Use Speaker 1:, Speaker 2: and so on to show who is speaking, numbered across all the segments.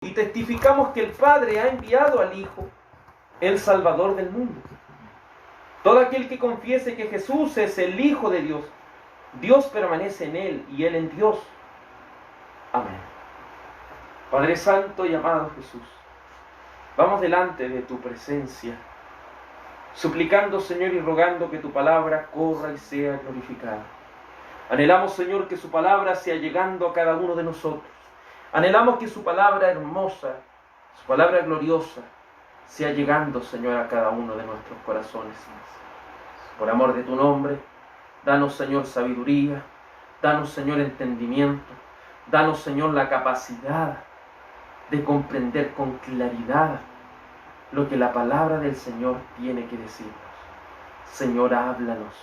Speaker 1: y testificamos que el Padre ha enviado al Hijo, el Salvador del mundo. Todo aquel que confiese que Jesús es el Hijo de Dios, Dios permanece en él y él en Dios. Amén. Padre Santo y amado Jesús, vamos delante de tu presencia, suplicando, Señor, y rogando que tu palabra corra y sea glorificada. Anhelamos, Señor, que su palabra sea llegando a cada uno de nosotros. Anhelamos que su palabra hermosa, su palabra gloriosa, sea llegando, Señor, a cada uno de nuestros corazones. Por amor de tu nombre, danos, Señor, sabiduría, danos, Señor, entendimiento, danos, Señor, la capacidad de comprender con claridad lo que la palabra del Señor tiene que decirnos. Señor, háblanos,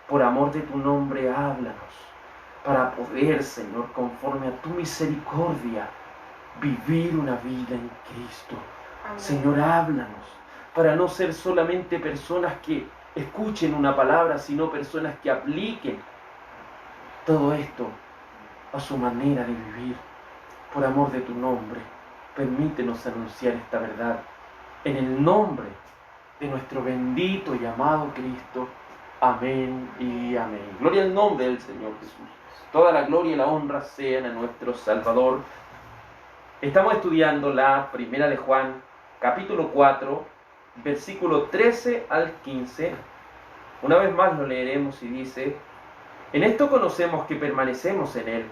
Speaker 1: por amor de tu nombre, háblanos, para poder, Señor, conforme a tu misericordia, vivir una vida en Cristo. Amén. Señor, háblanos, para no ser solamente personas que escuchen una palabra, sino personas que apliquen todo esto a su manera de vivir. Por amor de tu nombre, permítenos anunciar esta verdad en el nombre de nuestro bendito y amado Cristo. Amén y amén. Gloria al nombre del Señor Jesús. Toda la gloria y la honra sean a nuestro Salvador. Estamos estudiando la primera de Juan, capítulo 4, versículo 13 al 15. Una vez más lo leeremos y dice: en esto conocemos que permanecemos en Él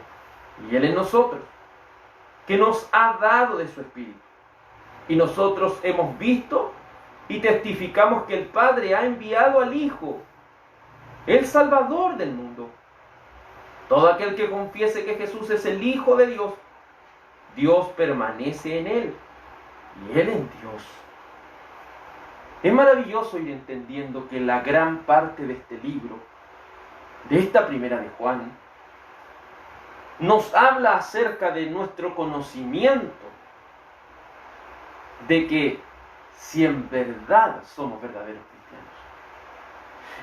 Speaker 1: y Él en nosotros, que nos ha dado de su Espíritu. Y nosotros hemos visto y testificamos que el Padre ha enviado al Hijo, el Salvador del mundo. Todo aquel que confiese que Jesús es el Hijo de Dios, Dios permanece en Él y Él en Dios. Es maravilloso ir entendiendo que la gran parte de este libro, de esta primera de Juan, nos habla acerca de nuestro conocimiento de que si en verdad somos verdaderos cristianos.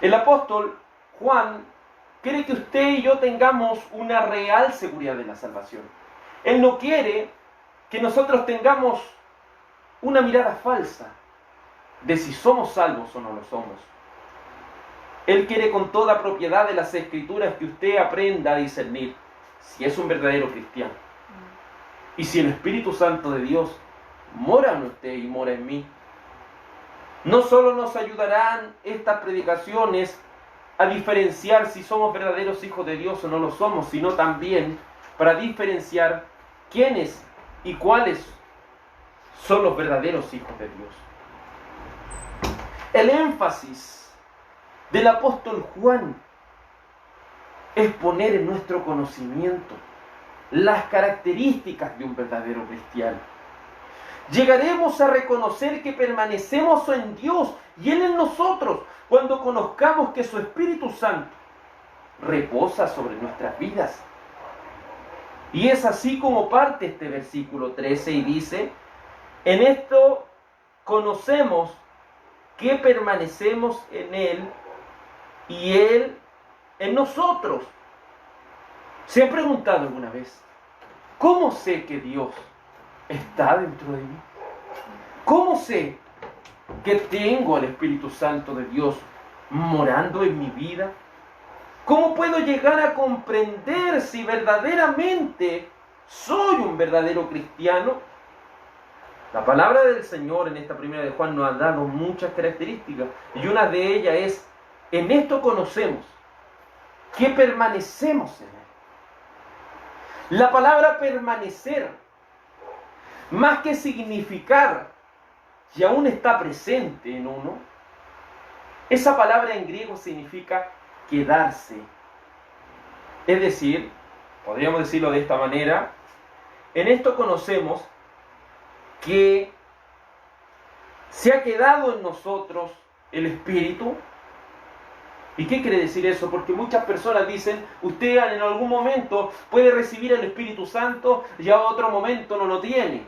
Speaker 1: El apóstol Juan quiere que usted y yo tengamos una real seguridad de la salvación. Él no quiere que nosotros tengamos una mirada falsa de si somos salvos o no lo somos. Él quiere con toda propiedad de las Escrituras que usted aprenda a discernir si es un verdadero cristiano. Y si el Espíritu Santo de Dios mora en usted y mora en mí. No solo nos ayudarán estas predicaciones a diferenciar si somos verdaderos hijos de Dios o no lo somos, sino también para diferenciar quiénes y cuáles son los verdaderos hijos de Dios. El énfasis del apóstol Juan es poner en nuestro conocimiento las características de un verdadero cristiano. Llegaremos a reconocer que permanecemos en Dios y Él en nosotros cuando conozcamos que su Espíritu Santo reposa sobre nuestras vidas. Y es así como parte este versículo 13 y dice: en esto conocemos que permanecemos en Él y Él en nosotros. ¿Se han preguntado alguna vez cómo sé que Dios está dentro de mí? ¿Cómo sé que tengo al Espíritu Santo de Dios morando en mi vida? ¿Cómo puedo llegar a comprender si verdaderamente soy un verdadero cristiano? La palabra del Señor en esta primera de Juan nos ha dado muchas características y una de ellas es: en esto conocemos que permanecemos en Él. La palabra permanecer, más que significar que aún está presente en uno, esa palabra en griego significa quedarse. Es decir, podríamos decirlo de esta manera: en esto conocemos que se ha quedado en nosotros el Espíritu. ¿Y qué quiere decir eso? Porque muchas personas dicen: usted en algún momento puede recibir el Espíritu Santo y a otro momento no lo tiene.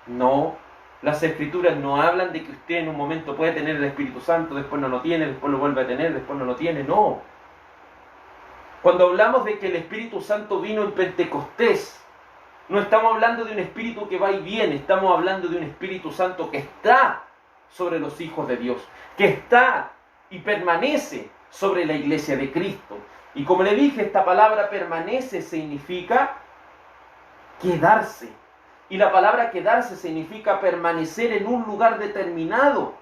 Speaker 1: No, las Escrituras no hablan de que usted en un momento puede tener el Espíritu Santo, después no lo tiene, después lo vuelve a tener, después no lo tiene. No. Cuando hablamos de que el Espíritu Santo vino en Pentecostés, No estamos hablando de un espíritu que va y viene, estamos hablando de un Espíritu Santo que está sobre los hijos de Dios, que está y permanece sobre la iglesia de Cristo. Y como le dije, esta palabra permanece significa quedarse. Y la palabra quedarse significa permanecer en un lugar determinado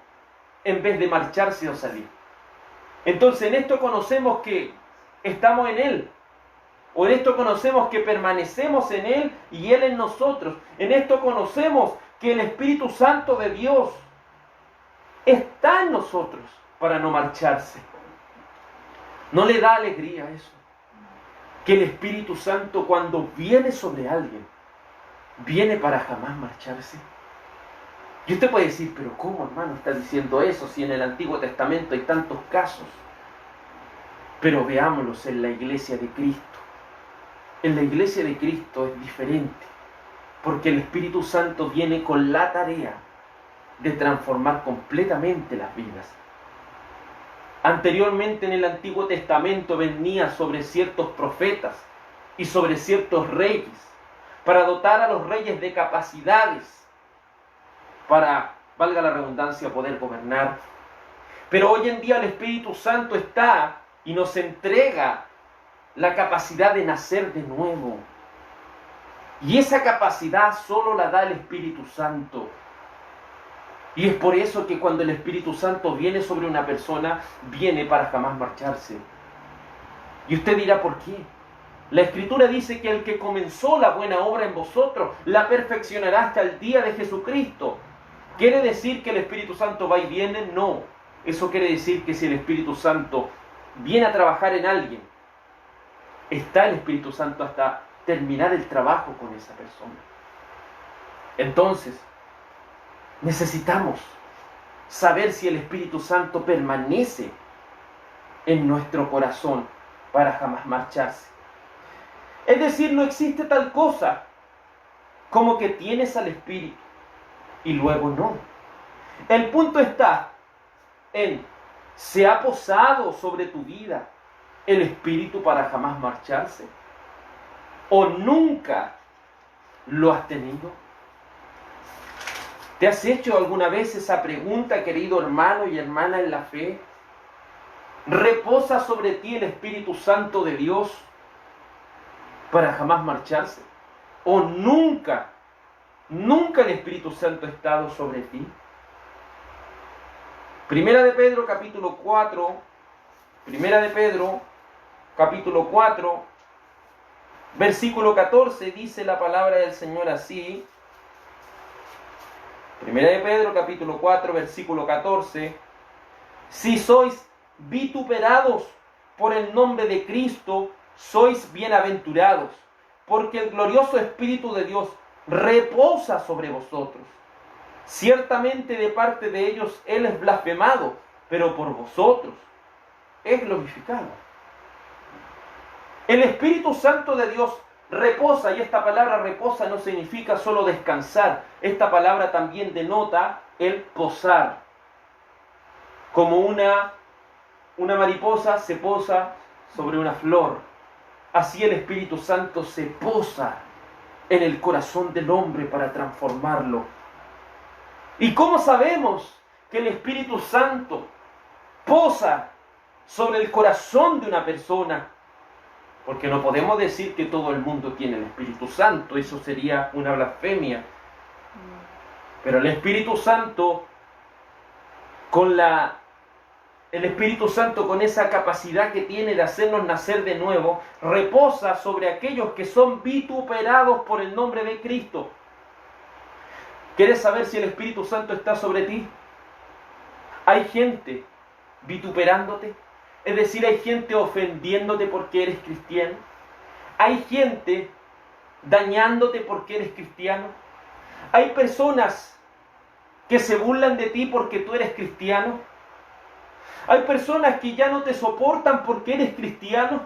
Speaker 1: en vez de marcharse o salir. Entonces en esto conocemos que estamos en Él. O en esto conocemos que permanecemos en Él y Él en nosotros. En esto conocemos que el Espíritu Santo de Dios está en nosotros para no marcharse. ¿No le da alegría eso? Que el Espíritu Santo cuando viene sobre alguien, viene para jamás marcharse. Y usted puede decir, pero ¿cómo, hermano, está diciendo eso si en el Antiguo Testamento hay tantos casos? Pero veámoslos en la iglesia de Cristo. En la iglesia de Cristo es diferente, porque el Espíritu Santo viene con la tarea de transformar completamente las vidas. Anteriormente en el Antiguo Testamento venía sobre ciertos profetas y sobre ciertos reyes, para dotar a los reyes de capacidades, para, valga la redundancia, poder gobernar. Pero hoy en día el Espíritu Santo está y nos entrega la capacidad de nacer de nuevo. Y esa capacidad solo la da el Espíritu Santo. Y es por eso que cuando el Espíritu Santo viene sobre una persona, viene para jamás marcharse. Y usted dirá, ¿por qué? La Escritura dice que el que comenzó la buena obra en vosotros, la perfeccionará hasta el día de Jesucristo. ¿Quiere decir que el Espíritu Santo va y viene? No. Eso quiere decir que si el Espíritu Santo viene a trabajar en alguien, está el Espíritu Santo hasta terminar el trabajo con esa persona. Entonces, necesitamos saber si el Espíritu Santo permanece en nuestro corazón para jamás marcharse. Es decir, no existe tal cosa como que tienes al Espíritu y luego no. El punto está en, ¿se ha posado sobre tu vida el Espíritu para jamás marcharse? ¿O nunca lo has tenido? ¿Te has hecho alguna vez esa pregunta, querido hermano y hermana en la fe? ¿Reposa sobre ti el Espíritu Santo de Dios para jamás marcharse? ¿O nunca el Espíritu Santo ha estado sobre ti? Primera de Pedro, capítulo 4, versículo 14, dice la palabra del Señor así. Primera de Pedro, capítulo 4, versículo 14. Si sois vituperados por el nombre de Cristo, sois bienaventurados, porque el glorioso Espíritu de Dios reposa sobre vosotros. Ciertamente de parte de ellos Él es blasfemado, pero por vosotros es glorificado. El Espíritu Santo de Dios reposa, y esta palabra reposa no significa solo descansar. Esta palabra también denota el posar. Como una mariposa se posa sobre una flor, así el Espíritu Santo se posa en el corazón del hombre para transformarlo. ¿Y cómo sabemos que el Espíritu Santo posa sobre el corazón de una persona? Porque no podemos decir que todo el mundo tiene el Espíritu Santo, eso sería una blasfemia. Pero el Espíritu Santo, con esa capacidad que tiene de hacernos nacer de nuevo, reposa sobre aquellos que son vituperados por el nombre de Cristo. ¿Quieres saber si el Espíritu Santo está sobre ti? Hay gente vituperándote, es decir, hay gente ofendiéndote porque eres cristiano. Hay gente dañándote porque eres cristiano. Hay personas que se burlan de ti porque tú eres cristiano. Hay personas que ya no te soportan porque eres cristiano.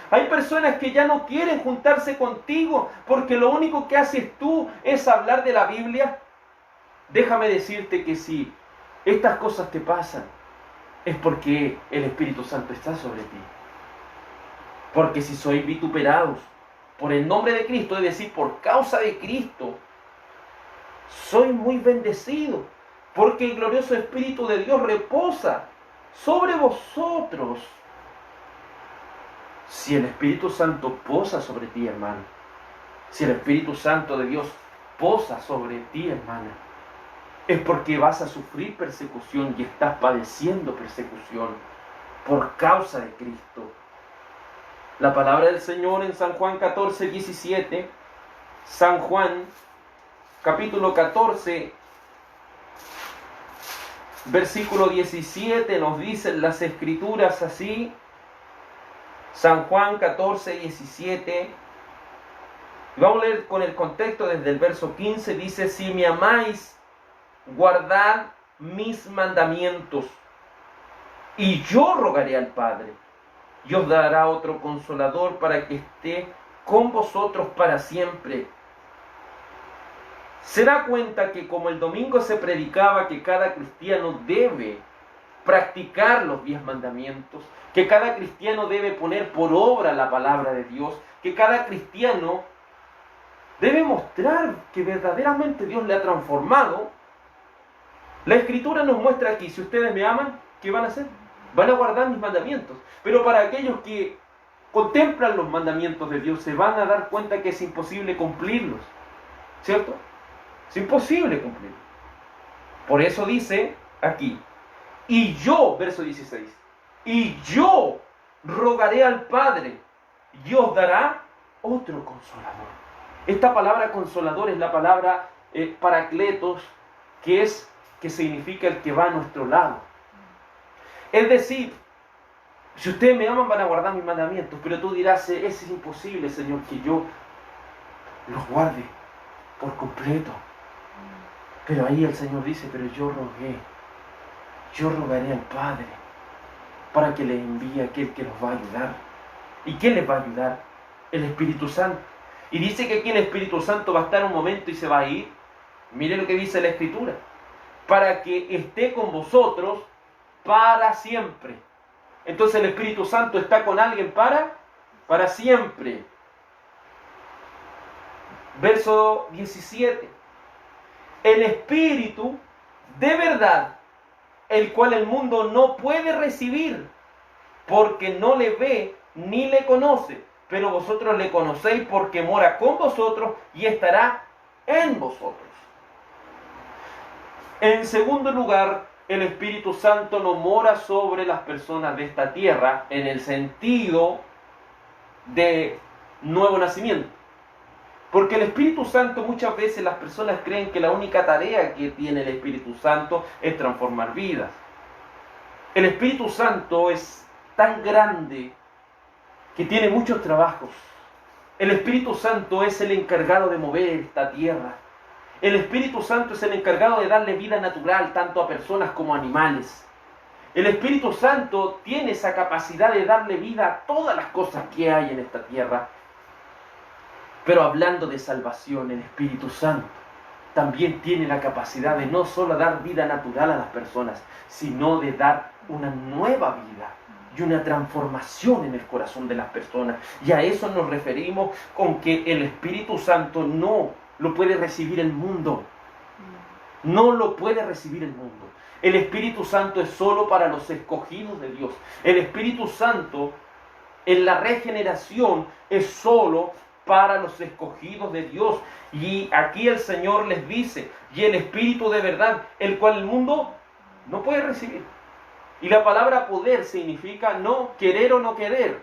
Speaker 1: Hay personas que ya no quieren juntarse contigo porque lo único que haces tú es hablar de la Biblia. Déjame decirte que si estas cosas te pasan, es porque el Espíritu Santo está sobre ti. Porque si sois vituperados por el nombre de Cristo, es decir, por causa de Cristo, soy muy bendecido, porque el glorioso Espíritu de Dios reposa sobre vosotros. Si el Espíritu Santo posa sobre ti, hermano, si el Espíritu Santo de Dios posa sobre ti, hermana, es porque vas a sufrir persecución y estás padeciendo persecución por causa de Cristo. La palabra del Señor en San Juan 14, 17, San Juan capítulo 14, versículo 17, nos dicen las Escrituras así. San Juan 14, 17. Vamos a leer con el contexto desde el verso 15. Dice: si me amáis, guardad mis mandamientos, y yo rogaré al Padre, y os dará otro consolador para que esté con vosotros para siempre. Se da cuenta que como el domingo se predicaba que cada cristiano debe practicar los 10 mandamientos, que cada cristiano debe poner por obra la palabra de Dios, que cada cristiano debe mostrar que verdaderamente Dios le ha transformado. La Escritura nos muestra aquí: si ustedes me aman, ¿qué van a hacer? Van a guardar mis mandamientos. Pero para aquellos que contemplan los mandamientos de Dios, se van a dar cuenta que es imposible cumplirlos, ¿cierto? Es imposible cumplirlos. Por eso dice aquí: y yo, verso 16, y yo rogaré al Padre, y os dará otro consolador. Esta palabra consolador es la palabra paracletos, que significa el que va a nuestro lado. Es decir, si ustedes me aman van a guardar mis mandamientos, pero tú dirás: es imposible, Señor, que yo los guarde por completo. Pero ahí el Señor dice: pero yo rogaré al Padre para que les envíe aquel que los va a ayudar. ¿Y quién les va a ayudar? El Espíritu Santo. Y dice que aquí el Espíritu Santo va a estar un momento y se va a ir. Mire lo que dice la Escritura: para que esté con vosotros para siempre. Entonces el Espíritu Santo está con alguien para siempre. Verso 17. El Espíritu de verdad, el cual el mundo no puede recibir, porque no le ve ni le conoce, pero vosotros le conocéis porque mora con vosotros y estará en vosotros. En segundo lugar, el Espíritu Santo no mora sobre las personas de esta tierra en el sentido de nuevo nacimiento. Porque el Espíritu Santo, muchas veces las personas creen que la única tarea que tiene el Espíritu Santo es transformar vidas. El Espíritu Santo es tan grande que tiene muchos trabajos. El Espíritu Santo es el encargado de mover esta tierra. El Espíritu Santo es el encargado de darle vida natural tanto a personas como a animales. El Espíritu Santo tiene esa capacidad de darle vida a todas las cosas que hay en esta tierra. Pero hablando de salvación, el Espíritu Santo también tiene la capacidad de no solo dar vida natural a las personas, sino de dar una nueva vida y una transformación en el corazón de las personas. Y a eso nos referimos con que el Espíritu Santo no lo puede recibir el mundo. No lo puede recibir el mundo. El Espíritu Santo es solo para los escogidos de Dios. El Espíritu Santo en la regeneración es solo para los escogidos de Dios. Y aquí el Señor les dice: y el Espíritu de verdad, el cual el mundo no puede recibir. Y la palabra poder significa no querer o no querer.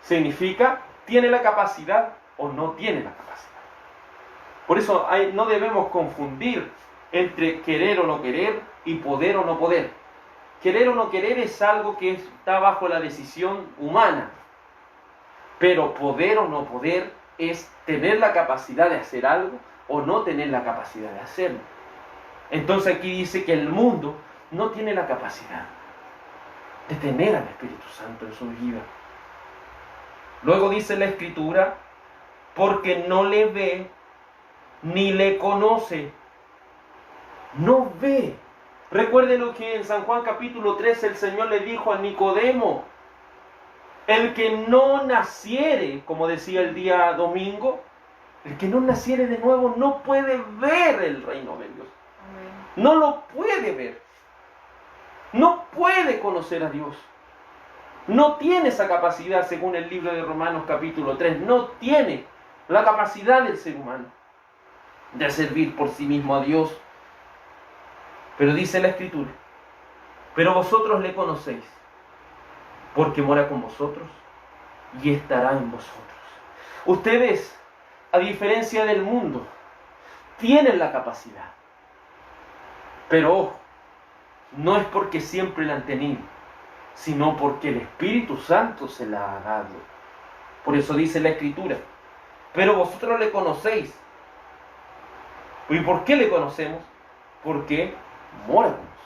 Speaker 1: Significa tiene la capacidad o no tiene la capacidad. Por eso no debemos confundir entre querer o no querer y poder o no poder. Querer o no querer es algo que está bajo la decisión humana. Pero poder o no poder es tener la capacidad de hacer algo o no tener la capacidad de hacerlo. Entonces aquí dice que el mundo no tiene la capacidad de tener al Espíritu Santo en su vida. Luego dice la Escritura: porque no le ve ni le conoce. No ve. Recuerden lo que en San Juan capítulo 3 el Señor le dijo a Nicodemo: El que no naciere, como decía el día domingo, el que no naciere de nuevo no puede ver el reino de Dios. No lo puede ver. No puede conocer a Dios. No tiene esa capacidad, según el libro de Romanos capítulo 3. No tiene la capacidad del ser humano de servir por sí mismo a Dios. Pero dice la Escritura, pero vosotros le conocéis, porque mora con vosotros y estará en vosotros. Ustedes, a diferencia del mundo, tienen la capacidad. Pero ojo, no es porque siempre la han tenido, sino porque el Espíritu Santo se la ha dado. Por eso dice la Escritura, pero vosotros le conocéis. ¿Y por qué le conocemos? Porque mora con nosotros.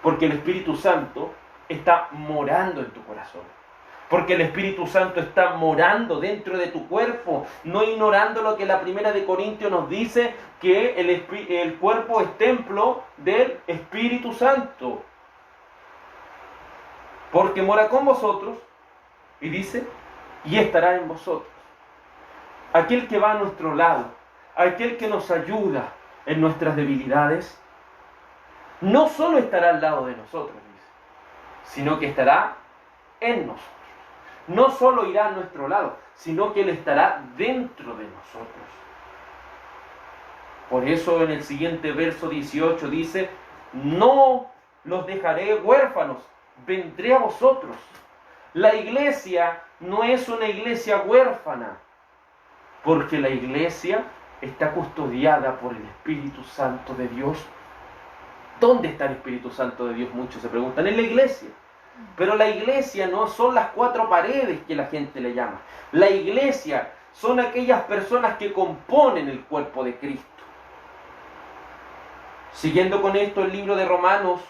Speaker 1: Porque el Espíritu Santo está morando en tu corazón. Porque el Espíritu Santo está morando dentro de tu cuerpo, no ignorando lo que la primera de Corintios nos dice, que el cuerpo es templo del Espíritu Santo. Porque mora con vosotros, y dice, y estará en vosotros. Aquel que va a nuestro lado, aquel que nos ayuda en nuestras debilidades, no solo estará al lado de nosotros, dice, sino que estará en nosotros. No solo irá a nuestro lado, sino que Él estará dentro de nosotros. Por eso en el siguiente verso 18 dice, no los dejaré huérfanos, vendré a vosotros. La iglesia no es una iglesia huérfana, porque la iglesia está custodiada por el Espíritu Santo de Dios. ¿Dónde está el Espíritu Santo de Dios? Muchos se preguntan. En la iglesia. Pero la iglesia no son las cuatro paredes que la gente le llama. La iglesia son aquellas personas que componen el cuerpo de Cristo. Siguiendo con esto, el libro de Romanos,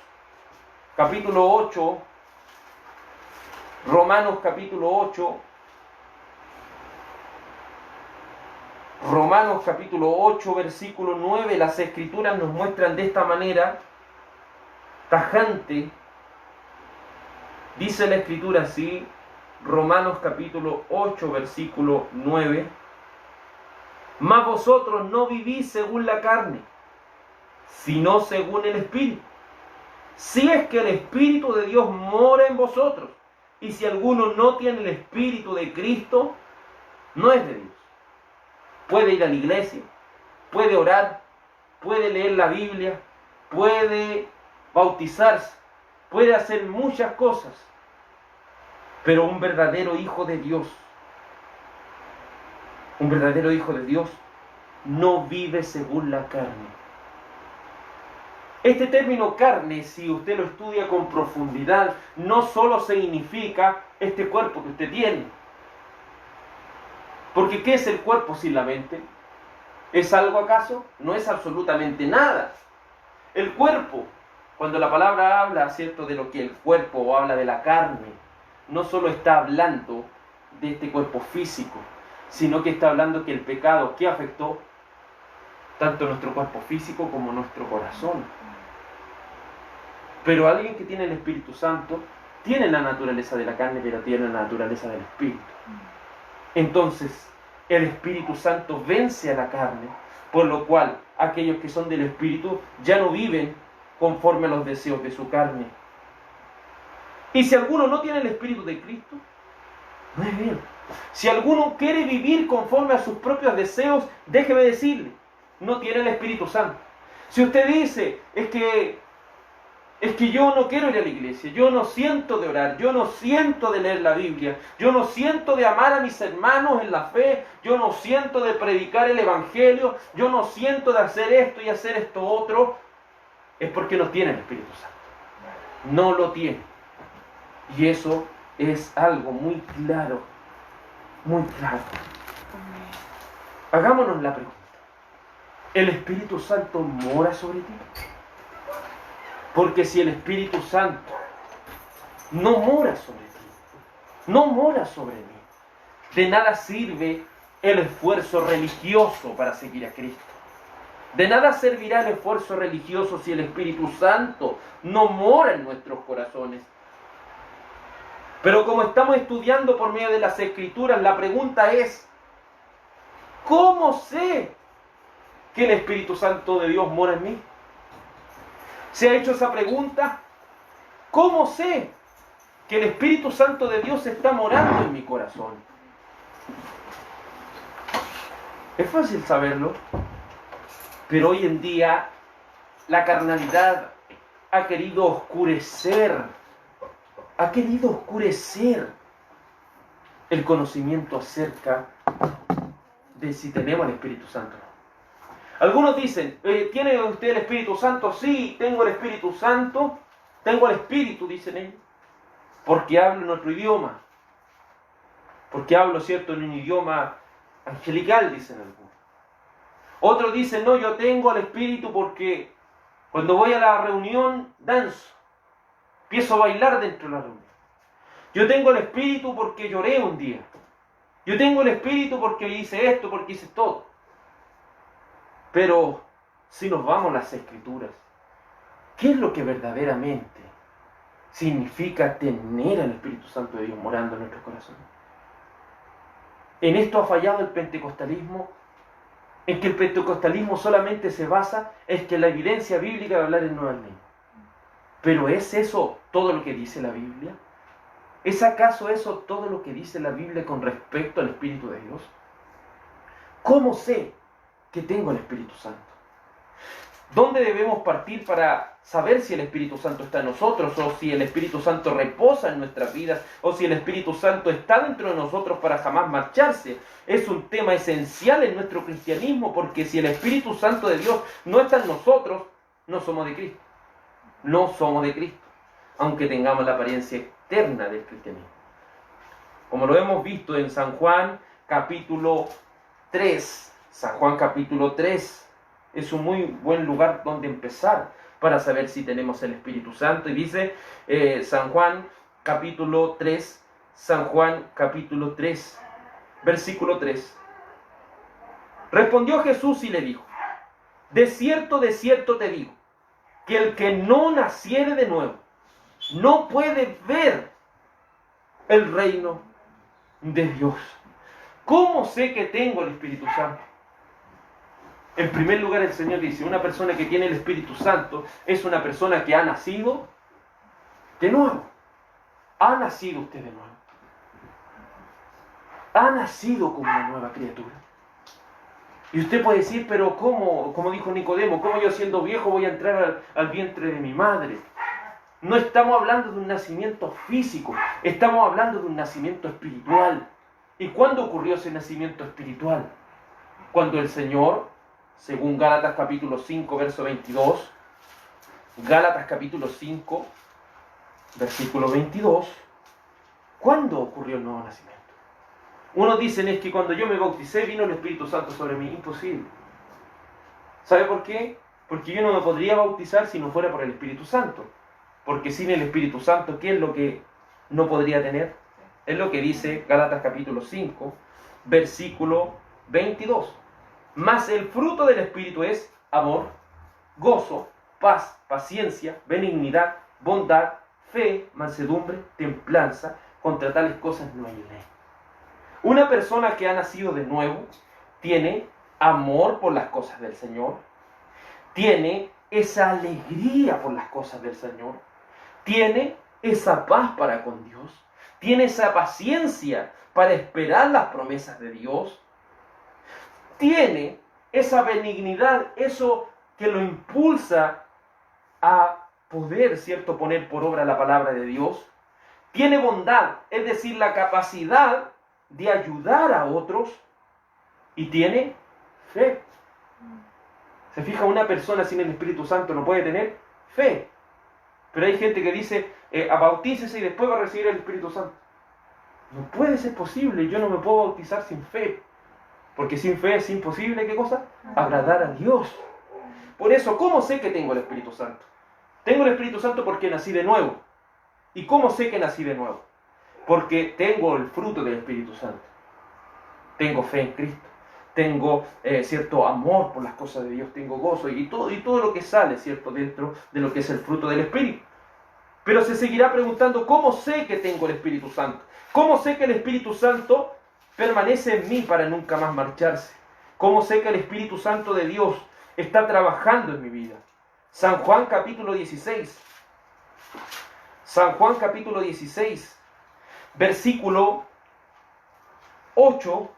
Speaker 1: capítulo 8. Romanos capítulo 8. Romanos capítulo 8, versículo 9. Las Escrituras nos muestran de esta manera tajante. Dice la Escritura así, Romanos capítulo 8, versículo 9. Mas vosotros no vivís según la carne, sino según el Espíritu. Si es que el Espíritu de Dios mora en vosotros, y si alguno no tiene el Espíritu de Cristo, no es de Dios. Puede ir a la iglesia, puede orar, puede leer la Biblia, puede bautizarse, puede hacer muchas cosas, pero un verdadero hijo de Dios, no vive según la carne. Este término carne, si usted lo estudia con profundidad, no solo significa este cuerpo que usted tiene. Porque ¿qué es el cuerpo sin la mente? ¿Es algo acaso? No es absolutamente nada. El cuerpo, cuando la palabra habla, ¿cierto?, de lo que el cuerpo o habla de la carne, no solo está hablando de este cuerpo físico, sino que está hablando que el pecado que afectó tanto nuestro cuerpo físico como nuestro corazón. Pero alguien que tiene el Espíritu Santo tiene la naturaleza de la carne, pero tiene la naturaleza del Espíritu. Entonces, el Espíritu Santo vence a la carne, por lo cual aquellos que son del Espíritu ya no viven conforme a los deseos de su carne. Y si alguno no tiene el Espíritu de Cristo, no es bien. Si alguno quiere vivir conforme a sus propios deseos, déjeme decirle, no tiene el Espíritu Santo. Si usted dice, es que yo no quiero ir a la iglesia, yo no siento de orar, yo no siento de leer la Biblia, yo no siento de amar a mis hermanos en la fe, yo no siento de predicar el Evangelio, yo no siento de hacer esto y hacer esto otro, es porque no tiene el Espíritu Santo. No lo tiene. Y eso es algo muy claro, muy claro. Hagámonos la pregunta. ¿El Espíritu Santo mora sobre ti? Porque si el Espíritu Santo no mora sobre ti, no mora sobre mí, de nada sirve el esfuerzo religioso para seguir a Cristo. De nada servirá el esfuerzo religioso si el Espíritu Santo no mora en nuestros corazones. Pero como estamos estudiando por medio de las Escrituras, la pregunta es, ¿cómo sé que el Espíritu Santo de Dios mora en mí? ¿Se ha hecho esa pregunta? ¿Cómo sé que el Espíritu Santo de Dios está morando en mi corazón? Es fácil saberlo, pero hoy en día la carnalidad ha querido oscurecer el conocimiento acerca de si tenemos el Espíritu Santo. Algunos dicen, ¿tiene usted el Espíritu Santo? Sí, tengo el Espíritu Santo, tengo el Espíritu, dicen ellos, porque hablo nuestro idioma, porque hablo, ¿cierto?, en un idioma angelical, dicen algunos. Otros dicen, no, yo tengo el Espíritu porque cuando voy a la reunión, danzo, empiezo a bailar dentro de la reunión. Yo tengo el Espíritu porque lloré un día. Yo tengo el Espíritu porque hice esto, porque hice todo. Pero si nos vamos a las Escrituras, ¿qué es lo que verdaderamente significa tener al Espíritu Santo de Dios morando en nuestros corazones? En esto ha fallado el pentecostalismo, en que el pentecostalismo solamente se basa en que la evidencia bíblica de hablar en nuevas lenguas. ¿Pero es eso todo lo que dice la Biblia? ¿Es acaso eso todo lo que dice la Biblia con respecto al Espíritu de Dios? ¿Cómo sé que tengo el Espíritu Santo? ¿Dónde debemos partir para saber si el Espíritu Santo está en nosotros, o si el Espíritu Santo reposa en nuestras vidas, o si el Espíritu Santo está dentro de nosotros para jamás marcharse? Es un tema esencial en nuestro cristianismo, porque si el Espíritu Santo de Dios no está en nosotros, no somos de Cristo. No somos de Cristo, aunque tengamos la apariencia externa del cristianismo. Como lo hemos visto en San Juan capítulo 3. San Juan capítulo 3 es un muy buen lugar donde empezar para saber si tenemos el Espíritu Santo. Y dice San Juan capítulo 3, San Juan capítulo 3, versículo 3. Respondió Jesús y le dijo, de cierto te digo, que el que no naciere de nuevo, no puede ver el reino de Dios. ¿Cómo sé que tengo el Espíritu Santo? En primer lugar, el Señor dice, una persona que tiene el Espíritu Santo es una persona que ha nacido de nuevo. ¿Ha nacido usted de nuevo? ¿Ha nacido como una nueva criatura? Y usted puede decir, pero ¿cómo? Como dijo Nicodemo, ¿cómo yo siendo viejo voy a entrar al vientre de mi madre? No estamos hablando de un nacimiento físico, estamos hablando de un nacimiento espiritual. ¿Y cuándo ocurrió ese nacimiento espiritual? Cuando el Señor, según Gálatas capítulo 5, verso 22, Gálatas capítulo 5, versículo 22, ¿cuándo ocurrió el nuevo nacimiento? Unos dicen es que cuando yo me bauticé vino el Espíritu Santo sobre mí. Imposible. ¿Sabe por qué? Porque yo no me podría bautizar si no fuera por el Espíritu Santo. Porque sin el Espíritu Santo, ¿qué es lo que no podría tener? Es lo que dice Gálatas capítulo 5, versículo 22. Mas el fruto del Espíritu es amor, gozo, paz, paciencia, benignidad, bondad, fe, mansedumbre, templanza. Contra tales cosas no hay ley. Una persona que ha nacido de nuevo tiene amor por las cosas del Señor, tiene esa alegría por las cosas del Señor, tiene esa paz para con Dios, tiene esa paciencia para esperar las promesas de Dios, tiene esa benignidad, eso que lo impulsa a poder, ¿cierto?, poner por obra la palabra de Dios, tiene bondad, es decir, la capacidad de ayudar a otros, y tiene fe. Se fija, una persona sin el Espíritu Santo no puede tener fe. Pero hay gente que dice, bautícese y después va a recibir el Espíritu Santo. No puede ser posible, yo no me puedo bautizar sin fe. Porque sin fe es imposible, ¿qué cosa? Agradar a Dios. Por eso, ¿cómo sé que tengo el Espíritu Santo? Tengo el Espíritu Santo porque nací de nuevo. ¿Y cómo sé que nací de nuevo? Porque tengo el fruto del Espíritu Santo. Tengo fe en Cristo. Tengo cierto amor por las cosas de Dios. Tengo gozo y todo lo que sale, ¿cierto?, dentro de lo que es el fruto del Espíritu. Pero se seguirá preguntando, ¿cómo sé que tengo el Espíritu Santo? ¿Cómo sé que el Espíritu Santo permanece en mí para nunca más marcharse? ¿Cómo sé que el Espíritu Santo de Dios está trabajando en mi vida? San Juan capítulo 16. San Juan capítulo 16, versículo 8.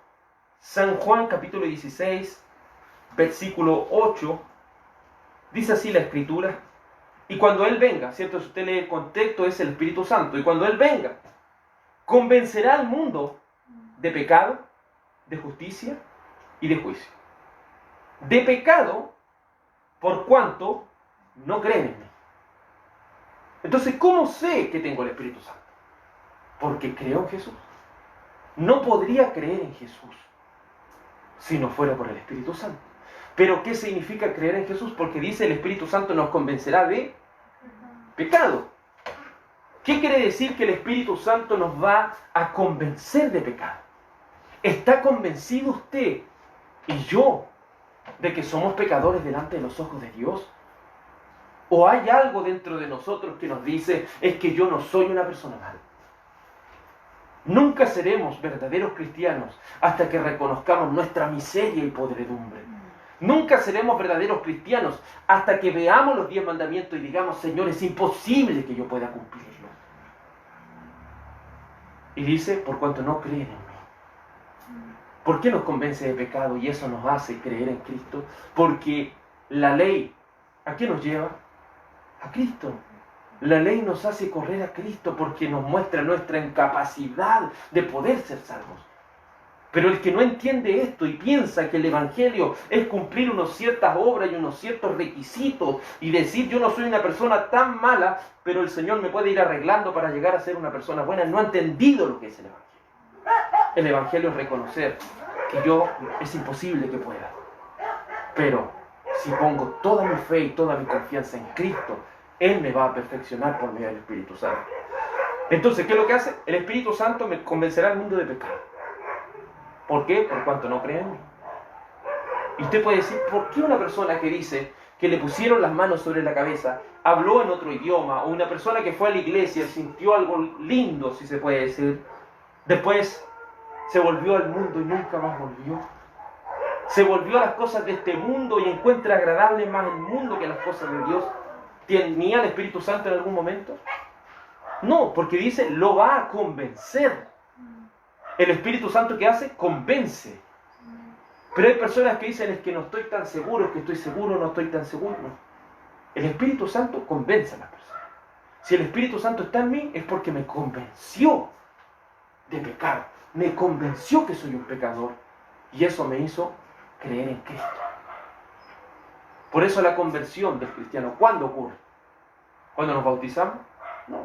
Speaker 1: San Juan capítulo 16, versículo 8. Dice así la Escritura. Y cuando Él venga, ¿cierto? Si usted lee el contexto, es el Espíritu Santo. Y cuando Él venga, convencerá al mundo de pecado, de justicia y de juicio. De pecado, por cuanto no creen en mí. Entonces, ¿cómo sé que tengo el Espíritu Santo? Porque creo en Jesús. No podría creer en Jesús si no fuera por el Espíritu Santo. Pero ¿qué significa creer en Jesús? Porque dice el Espíritu Santo nos convencerá de pecado. ¿Qué quiere decir que el Espíritu Santo nos va a convencer de pecado? ¿Está convencido usted y yo de que somos pecadores delante de los ojos de Dios? ¿O hay algo dentro de nosotros que nos dice, es que yo no soy una persona mala? Nunca seremos verdaderos cristianos hasta que reconozcamos nuestra miseria y podredumbre. Nunca seremos verdaderos cristianos hasta que veamos los 10 mandamientos y digamos, Señor, es imposible que yo pueda cumplirlo. Y dice, por cuanto no creen en mí. ¿Por qué nos convence de pecado y eso nos hace creer en Cristo? Porque la ley, ¿a qué nos lleva? A Cristo. La ley nos hace correr a Cristo porque nos muestra nuestra incapacidad de poder ser salvos. Pero el que no entiende esto y piensa que el Evangelio es cumplir unas ciertas obras y unos ciertos requisitos y decir yo no soy una persona tan mala, pero el Señor me puede ir arreglando para llegar a ser una persona buena, no ha entendido lo que es el Evangelio. El Evangelio es reconocer que es imposible que pueda. Pero si pongo toda mi fe y toda mi confianza en Cristo, Él me va a perfeccionar por medio del Espíritu Santo. Entonces, ¿qué es lo que hace? El Espíritu Santo me convencerá al mundo de pecado. ¿Por qué? Por cuanto no creen en mí. Y usted puede decir, ¿por qué una persona que dice que le pusieron las manos sobre la cabeza, habló en otro idioma, o una persona que fue a la iglesia, sintió algo lindo, si se puede decir, después se volvió al mundo y nunca más volvió? Se volvió a las cosas de este mundo y encuentra agradable más el mundo que las cosas de Dios. ¿Tenía el Espíritu Santo en algún momento? No, porque dice, lo va a convencer. El Espíritu Santo, ¿qué hace? Convence. Pero hay personas que dicen, es que no estoy tan seguro, es que estoy seguro, no estoy tan seguro. No. El Espíritu Santo convence a las personas. Si el Espíritu Santo está en mí, es porque me convenció de pecar. Me convenció que soy un pecador. Y eso me hizo creer en Cristo. Por eso la conversión del cristiano, ¿cuándo ocurre? ¿Cuándo nos bautizamos? No.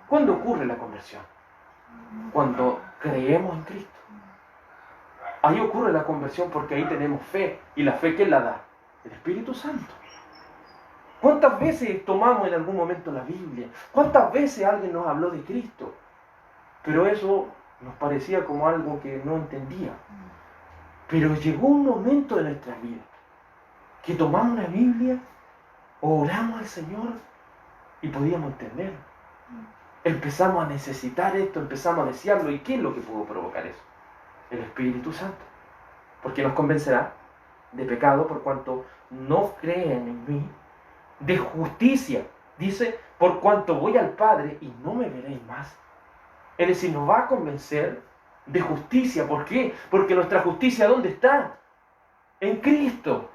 Speaker 1: ¿Cuándo ocurre la conversión? Cuando creemos en Cristo. Ahí ocurre la conversión porque ahí tenemos fe. ¿Y la fe quién la da? El Espíritu Santo. ¿Cuántas veces tomamos en algún momento la Biblia? ¿Cuántas veces alguien nos habló de Cristo? Pero eso nos parecía como algo que no entendía. Pero llegó un momento de nuestra vida que tomamos la Biblia, oramos al Señor y podíamos entender. Empezamos a necesitar esto, empezamos a desearlo. ¿Y qué es lo que pudo provocar eso? El Espíritu Santo. Porque nos convencerá de pecado por cuanto no creen en mí, de justicia. Dice, por cuanto voy al Padre y no me veréis más. Es decir, nos va a convencer de justicia. ¿Por qué? Porque nuestra justicia, ¿dónde está? En Cristo.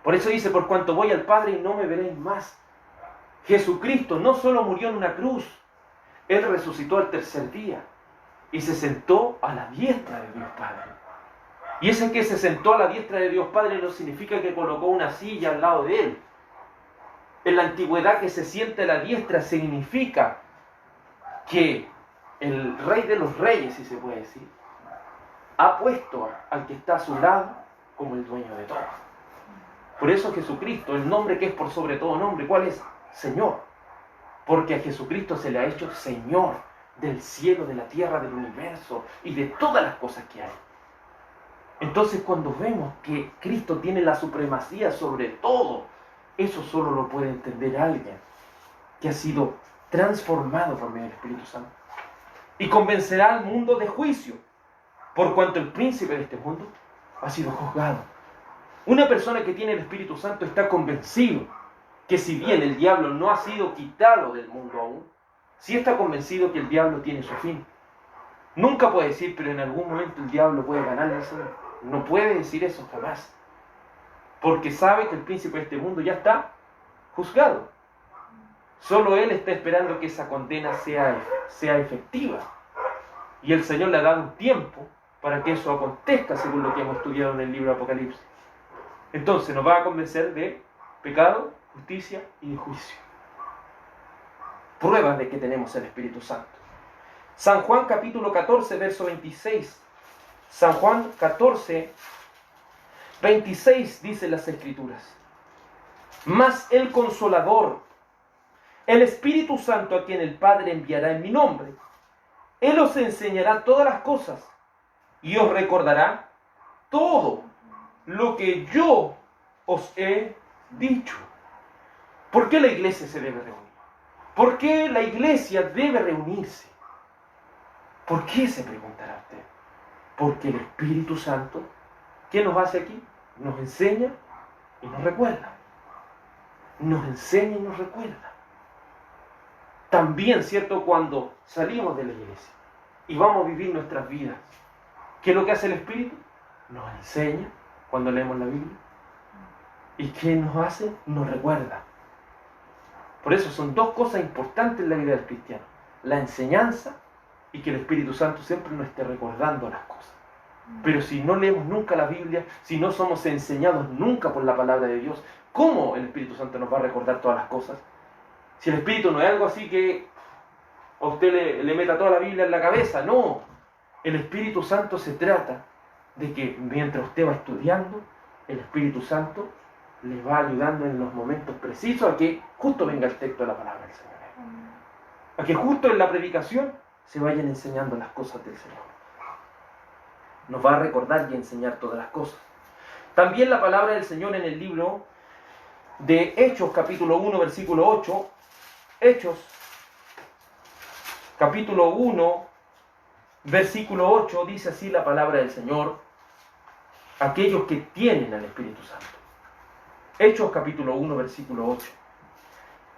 Speaker 1: Por eso dice, por cuanto voy al Padre y no me veréis más. Jesucristo no solo murió en una cruz, Él resucitó al tercer día y se sentó a la diestra de Dios Padre. Y ese que se sentó a la diestra de Dios Padre no significa que colocó una silla al lado de Él. En la antigüedad, que se siente a la diestra significa que el Rey de los Reyes, si se puede decir, ha puesto al que está a su lado como el dueño de todo. Por eso Jesucristo, el nombre que es por sobre todo nombre, ¿cuál es? Señor. Porque a Jesucristo se le ha hecho Señor del cielo, de la tierra, del universo y de todas las cosas que hay. Entonces, cuando vemos que Cristo tiene la supremacía sobre todo, eso solo lo puede entender alguien que ha sido transformado por medio del Espíritu Santo. Y convencerá al mundo de juicio, por cuanto el príncipe de este mundo ha sido juzgado. Una persona que tiene el Espíritu Santo está convencido que si bien el diablo no ha sido quitado del mundo aún, sí está convencido que el diablo tiene su fin. Nunca puede decir, pero en algún momento el diablo puede ganar al Señor. No puede decir eso jamás. Porque sabe que el príncipe de este mundo ya está juzgado. Solo él está esperando que esa condena sea efectiva. Y el Señor le ha dado un tiempo para que eso acontezca, según lo que hemos estudiado en el libro de Apocalipsis. Entonces nos va a convencer de pecado, justicia y de juicio. Pruebas de que tenemos el Espíritu Santo. San Juan capítulo 14, verso 26. San Juan 14, 26 dice las Escrituras: mas el Consolador, el Espíritu Santo, a quien el Padre enviará en mi nombre, Él os enseñará todas las cosas y os recordará todo lo que yo os he dicho. ¿Por qué la iglesia se debe reunir? ¿Por qué la iglesia debe reunirse? ¿Por qué, se preguntará usted? Porque el Espíritu Santo, ¿qué nos hace aquí? Nos enseña y nos recuerda. Nos enseña y nos recuerda. También, ¿cierto? Cuando salimos de la iglesia y vamos a vivir nuestras vidas, ¿qué es lo que hace el Espíritu? Nos enseña cuando leemos la Biblia. ¿Y qué nos hace? Nos recuerda. Por eso son dos cosas importantes en la vida del cristiano: la enseñanza y que el Espíritu Santo siempre nos esté recordando las cosas. Pero si no leemos nunca la Biblia, si no somos enseñados nunca por la palabra de Dios, ¿cómo el Espíritu Santo nos va a recordar todas las cosas? Si el Espíritu no es algo así que a usted le meta toda la Biblia en la cabeza, no. El Espíritu Santo se trata de que mientras usted va estudiando, el Espíritu Santo le va ayudando en los momentos precisos a que justo venga el texto de la palabra del Señor. A que justo en la predicación se vayan enseñando las cosas del Señor. Nos va a recordar y enseñar todas las cosas. También la palabra del Señor en el libro de Hechos, capítulo 1, versículo 8. Hechos, capítulo 1, versículo 8, dice así la palabra del Señor: aquellos que tienen al Espíritu Santo. Hechos, capítulo 1, versículo 8.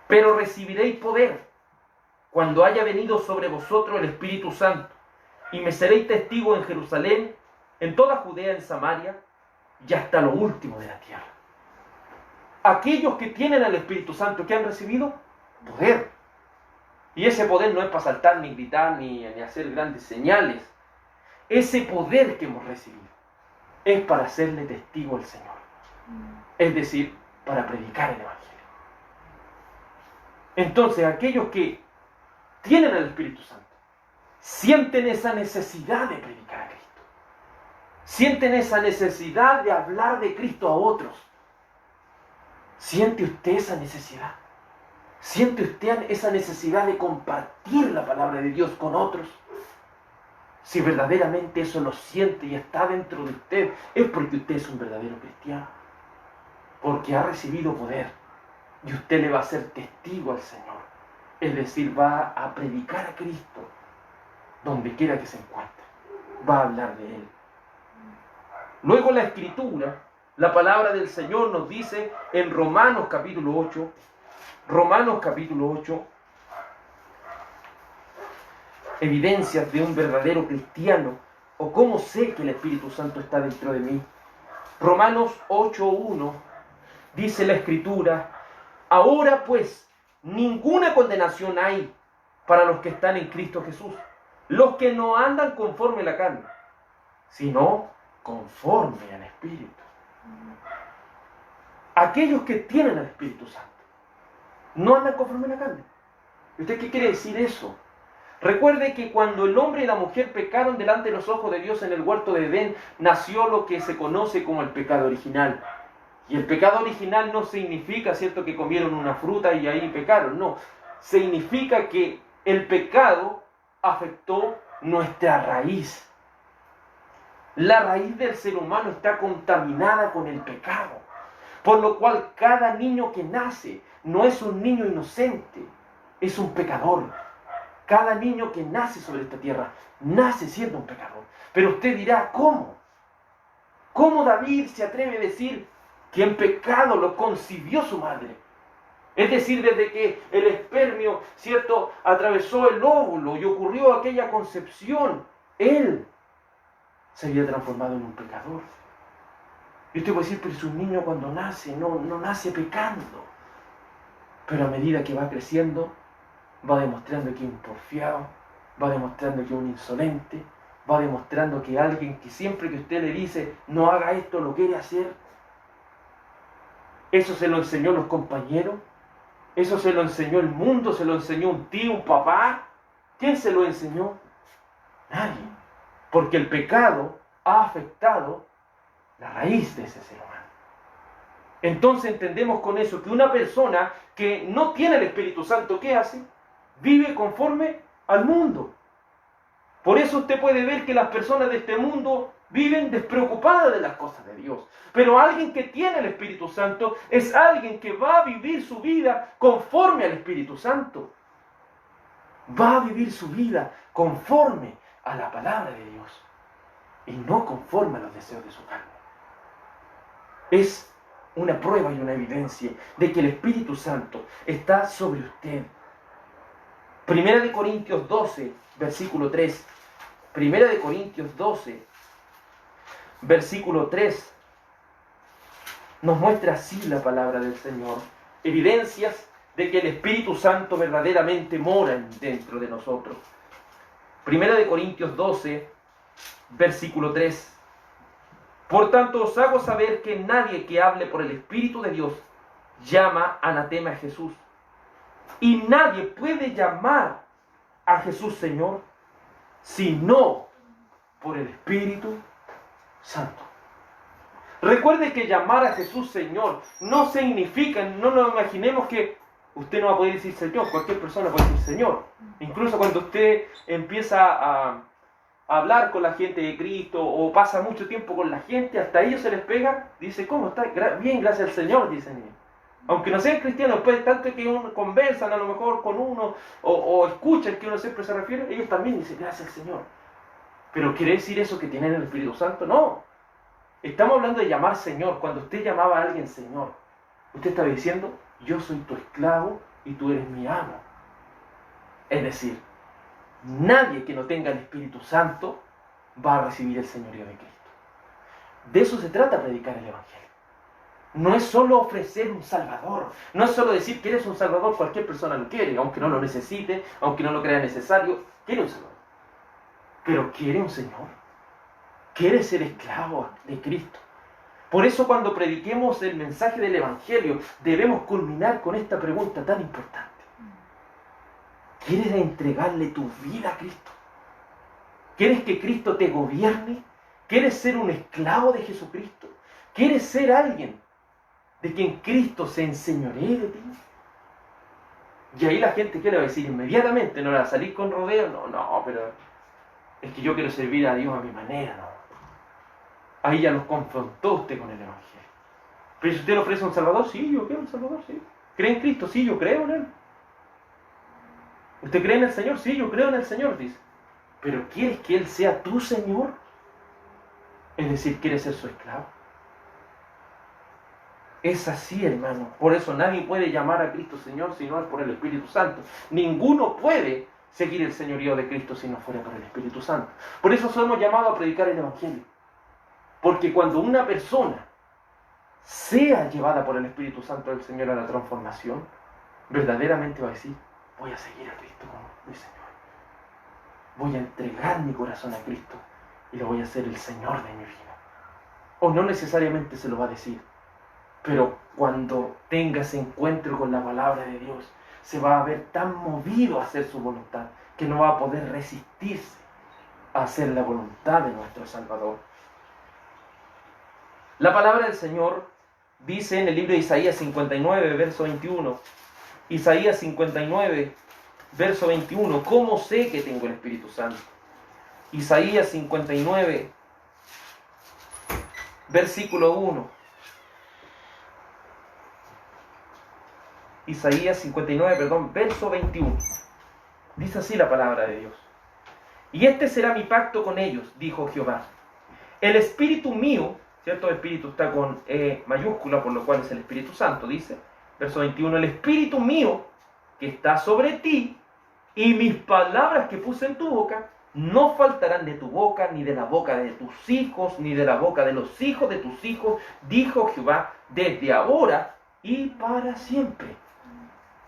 Speaker 1: Pero recibiréis poder cuando haya venido sobre vosotros el Espíritu Santo, y me seréis testigos en Jerusalén, en toda Judea, en Samaria, y hasta lo último de la tierra. Aquellos que tienen al Espíritu Santo, ¿qué han recibido? Poder. Y ese poder no es para saltar, ni gritar, ni hacer grandes señales. Ese poder que hemos recibido es para hacerle testigo al Señor. Es decir, para predicar el Evangelio. Entonces, aquellos que tienen al Espíritu Santo sienten esa necesidad de predicar a Cristo. Sienten esa necesidad de hablar de Cristo a otros. ¿Siente usted esa necesidad? ¿Siente usted esa necesidad de compartir la palabra de Dios con otros? Si verdaderamente eso lo siente y está dentro de usted, es porque usted es un verdadero cristiano. Porque ha recibido poder y usted le va a ser testigo al Señor. Es decir, va a predicar a Cristo donde quiera que se encuentre. Va a hablar de Él. Luego la Escritura, la palabra del Señor nos dice en Romanos capítulo 8, evidencias de un verdadero cristiano, o cómo sé que el Espíritu Santo está dentro de mí. Romanos 8:1 dice la Escritura: ahora pues, ninguna condenación hay para los que están en Cristo Jesús, los que no andan conforme a la carne, sino conforme al Espíritu. Aquellos que tienen al Espíritu Santo no andan conforme a la carne. ¿Y usted qué quiere decir eso? Recuerde que cuando el hombre y la mujer pecaron delante de los ojos de Dios en el huerto de Edén, nació lo que se conoce como el pecado original. Y el pecado original no significa, ¿cierto?, que comieron una fruta y ahí pecaron. No, significa que el pecado afectó nuestra raíz. La raíz del ser humano está contaminada con el pecado. Por lo cual cada niño que nace no es un niño inocente, es un pecador. Cada niño que nace sobre esta tierra nace siendo un pecador. Pero usted dirá, ¿cómo? ¿Cómo David se atreve a decir que en pecado lo concibió su madre? Es decir, desde que el espermio, ¿cierto?, atravesó el óvulo y ocurrió aquella concepción, él se había transformado en un pecador. Y usted puede decir, pero si un niño cuando nace, no nace pecando. Pero a medida que va creciendo, va demostrando que es un porfiado, va demostrando que es un insolente, va demostrando que alguien que siempre que usted le dice, no haga esto, lo quiere hacer. Eso se lo enseñó los compañeros, eso se lo enseñó el mundo, se lo enseñó un tío, un papá. ¿Quién se lo enseñó? Nadie. Porque el pecado ha afectado la raíz de ese ser humano. Entonces entendemos con eso que una persona que no tiene el Espíritu Santo, ¿qué hace? Vive conforme al mundo. Por eso usted puede ver que las personas de este mundo viven despreocupadas de las cosas de Dios. Pero alguien que tiene el Espíritu Santo es alguien que va a vivir su vida conforme al Espíritu Santo. Va a vivir su vida conforme a la palabra de Dios y no conforme a los deseos de su carne. Es una prueba y una evidencia de que el Espíritu Santo está sobre usted. Primera de Corintios 12, versículo 3. Primera de Corintios 12, versículo 3. Nos muestra así la palabra del Señor. Evidencias de que el Espíritu Santo verdaderamente mora dentro de nosotros. Primera de Corintios 12, versículo 3. Por tanto os hago saber que nadie que hable por el Espíritu de Dios llama anatema a Jesús. Y nadie puede llamar a Jesús Señor, sino por el Espíritu Santo. Recuerde que llamar a Jesús Señor no significa, no nos imaginemos que usted no va a poder decir Señor, cualquier persona puede decir Señor. Incluso cuando usted empieza a hablar con la gente de Cristo o pasa mucho tiempo con la gente, hasta ellos se les pega, dice, ¿cómo está? Bien, gracias al Señor, dicen ellos. Aunque no sean cristianos, después de tanto que uno conversan a lo mejor con uno o escuchan que uno siempre se refiere, ellos también dicen, gracias al Señor. ¿Pero quiere decir eso que tienen el Espíritu Santo? No. Estamos hablando de llamar Señor. Cuando usted llamaba a alguien Señor, usted estaba diciendo, yo soy tu esclavo y tú eres mi amo. Es decir, nadie que no tenga el Espíritu Santo va a recibir el señorío de Cristo. De eso se trata predicar el Evangelio. No es solo ofrecer un Salvador, no es solo decir que eres un Salvador, cualquier persona lo quiere, aunque no lo necesite, aunque no lo crea necesario, quiere un Salvador. Pero quiere un Señor, quiere ser esclavo de Cristo. Por eso cuando prediquemos el mensaje del Evangelio, debemos culminar con esta pregunta tan importante. ¿Quieres entregarle tu vida a Cristo? ¿Quieres que Cristo te gobierne? ¿Quieres ser un esclavo de Jesucristo? ¿Quieres ser alguien de quien Cristo se enseñoree de ti? Y ahí la gente, ¿qué le va a decir? Inmediatamente, no le va a salir con rodeo, no, pero es que yo quiero servir a Dios a mi manera, no. Ahí ya nos confrontó usted con el Evangelio. Pero si usted le ofrece un Salvador, sí, yo quiero un Salvador, sí. ¿Cree en Cristo? Sí, yo creo en Él. ¿Usted cree en el Señor? Sí, yo creo en el Señor, dice. ¿Pero quieres que Él sea tu Señor? Es decir, ¿quieres ser su esclavo? Es así, hermano. Por eso nadie puede llamar a Cristo Señor si no es por el Espíritu Santo. Ninguno puede seguir el señorío de Cristo si no fuera por el Espíritu Santo. Por eso somos llamados a predicar el Evangelio. Porque cuando una persona sea llevada por el Espíritu Santo del Señor a la transformación, verdaderamente va a decir, voy a seguir a Cristo como mi Señor. Voy a entregar mi corazón a Cristo y lo voy a hacer el Señor de mi vida. O no necesariamente se lo va a decir, pero cuando tenga ese encuentro con la palabra de Dios, se va a ver tan movido a hacer su voluntad que no va a poder resistirse a hacer la voluntad de nuestro Salvador. La palabra del Señor dice en el libro de Isaías 59, verso 21. Isaías 59, verso 21. ¿Cómo sé que tengo el Espíritu Santo? Isaías 59, versículo 1. Isaías 59, verso 21. Dice así la palabra de Dios. Y este será mi pacto con ellos, dijo Jehová. El Espíritu mío, ¿cierto? El Espíritu está con E mayúscula, por lo cual es el Espíritu Santo, dice. Verso 21, el Espíritu mío que está sobre ti y mis palabras que puse en tu boca no faltarán de tu boca, ni de la boca de tus hijos, ni de la boca de los hijos de tus hijos, dijo Jehová, desde ahora y para siempre.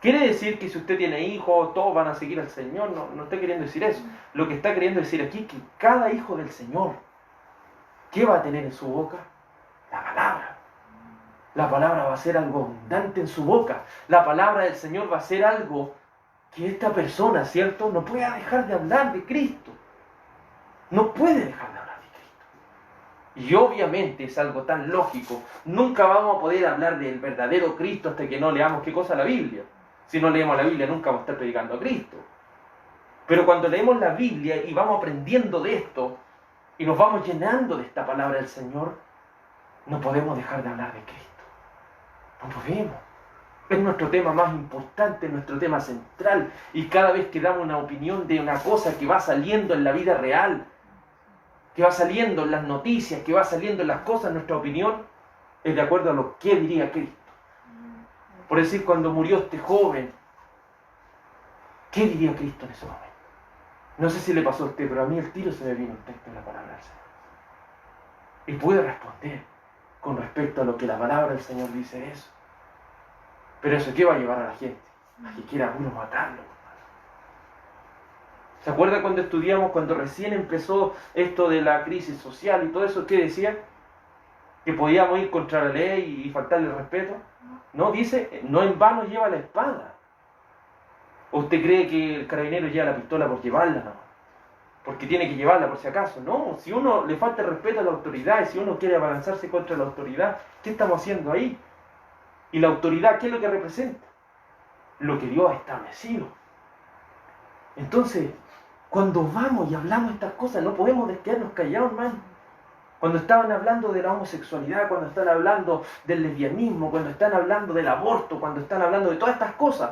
Speaker 1: Quiere decir que si usted tiene hijos, todos van a seguir al Señor. No está queriendo decir eso. Lo que está queriendo decir aquí es que cada hijo del Señor, ¿qué va a tener en su boca? La palabra. La palabra va a ser algo abundante en su boca. La palabra del Señor va a ser algo que esta persona, ¿cierto?, no pueda dejar de hablar de Cristo. No puede dejar de hablar de Cristo. Y obviamente es algo tan lógico. Nunca vamos a poder hablar del verdadero Cristo hasta que no leamos qué cosa la Biblia. Si no leemos la Biblia nunca vamos a estar predicando a Cristo. Pero cuando leemos la Biblia y vamos aprendiendo de esto y nos vamos llenando de esta palabra del Señor, no podemos dejar de hablar de Cristo. No podemos. Es nuestro tema más importante, nuestro tema central. Y cada vez que damos una opinión de una cosa que va saliendo en la vida real, que va saliendo en las noticias, que va saliendo en las cosas, nuestra opinión es de acuerdo a lo que diría Cristo. Por decir, cuando murió este joven, ¿qué diría Cristo en ese momento? No sé si le pasó a usted, pero a mí el tiro se me vino un texto en la palabra del Señor. Y pude responder con respecto a lo que la palabra del Señor dice eso. Pero eso, ¿qué va a llevar a la gente? A que quiera uno matarlo. ¿Se acuerda cuando estudiamos, cuando recién empezó esto de la crisis social y todo eso? ¿Qué decía? ¿Que podíamos ir contra la ley y faltarle el respeto? No, dice, no en vano lleva la espada. ¿O usted cree que el carabinero lleva la pistola por llevarla? No, porque tiene que llevarla por si acaso. No, si uno le falta el respeto a la autoridad y si uno quiere abalanzarse contra la autoridad, ¿qué estamos haciendo ahí? Y la autoridad, ¿qué es lo que representa? Lo que Dios ha establecido. Entonces, cuando vamos y hablamos estas cosas, no podemos quedarnos callados, hermano. Cuando estaban hablando de la homosexualidad, cuando están hablando del lesbianismo, cuando están hablando del aborto, cuando están hablando de todas estas cosas,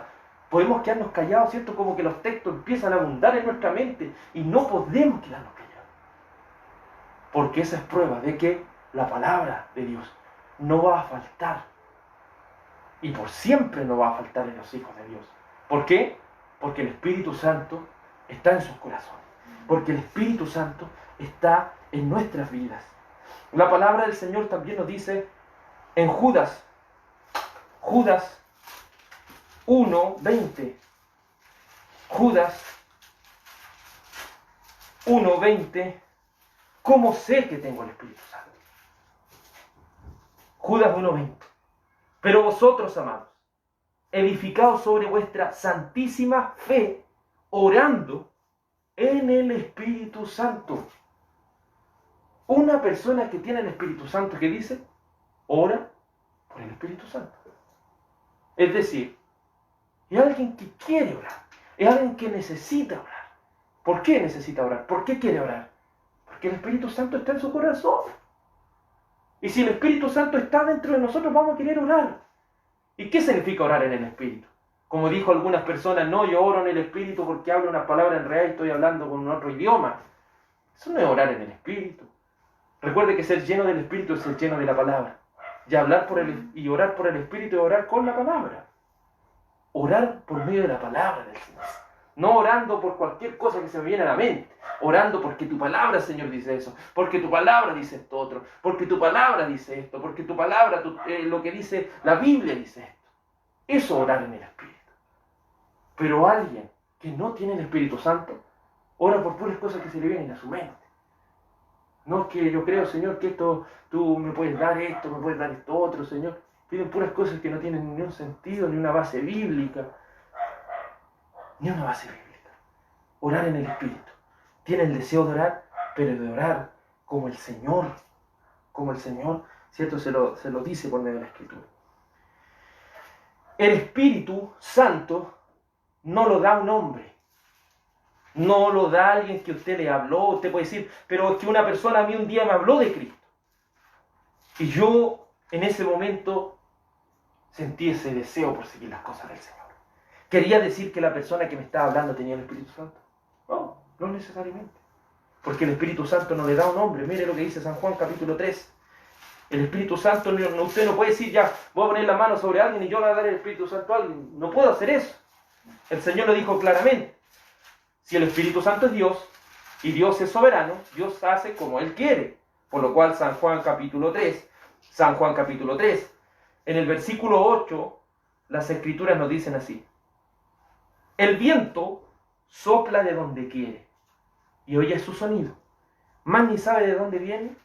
Speaker 1: podemos quedarnos callados, ¿cierto? Como que los textos empiezan a abundar en nuestra mente y no podemos quedarnos callados. Porque esa es prueba de que la palabra de Dios no va a faltar. Y por siempre no va a faltar en los hijos de Dios. ¿Por qué? Porque el Espíritu Santo está en sus corazones. Porque el Espíritu Santo está en nuestras vidas. La palabra del Señor también nos dice en Judas 1:20. Judas 1:20. ¿Cómo sé que tengo el Espíritu Santo? Judas 1:20. Pero vosotros, amados, edificaos sobre vuestra santísima fe, orando en el Espíritu Santo. Una persona que tiene el Espíritu Santo, ¿qué dice? Ora por el Espíritu Santo. Es decir, es alguien que quiere orar, es alguien que necesita orar. ¿Por qué necesita orar? ¿Por qué quiere orar? Porque el Espíritu Santo está en su corazón. Y si el Espíritu Santo está dentro de nosotros, vamos a querer orar. ¿Y qué significa orar en el Espíritu? Como dijo algunas personas, no, yo oro en el Espíritu porque hablo unas palabras en real y estoy hablando con otro idioma. Eso no es orar en el Espíritu. Recuerde que ser lleno del Espíritu es ser lleno de la palabra. Y orar por el Espíritu es orar con la palabra. Orar por medio de la palabra del Señor. No orando por cualquier cosa que se me viene a la mente. Orando porque tu palabra, Señor, dice eso. Porque tu palabra dice esto otro. Porque tu palabra dice esto. Porque tu palabra, lo que dice la Biblia dice esto. Eso es orar en el Espíritu. Pero alguien que no tiene el Espíritu Santo, ora por puras cosas que se le vienen a su mente. No es que yo creo, Señor, que esto, tú me puedes dar esto, me puedes dar esto otro, Señor. Piden puras cosas que no tienen ni un sentido, ni una base bíblica. Ni una base bíblica. Orar en el Espíritu. Tiene el deseo de orar, pero de orar como el Señor. Como el Señor, ¿cierto? Se lo dice por medio de la Escritura. El Espíritu Santo no lo da un hombre. No lo da alguien que usted le habló. Usted puede decir, pero es que una persona a mí un día me habló de Cristo. Y yo en ese momento sentí ese deseo por seguir las cosas del Señor. ¿Quería decir que la persona que me estaba hablando tenía el Espíritu Santo? No, no necesariamente. Porque el Espíritu Santo no le da un nombre. Mire lo que dice San Juan capítulo 3. El Espíritu Santo, usted no puede decir ya, voy a poner la mano sobre alguien y yo le voy a dar el Espíritu Santo a alguien. No puedo hacer eso. El Señor lo dijo claramente. Si el Espíritu Santo es Dios y Dios es soberano, Dios hace como Él quiere. Por lo cual San Juan capítulo 3, en el versículo 8, las Escrituras nos dicen así. El viento sopla de donde quiere y oye su sonido, mas ni sabe de dónde viene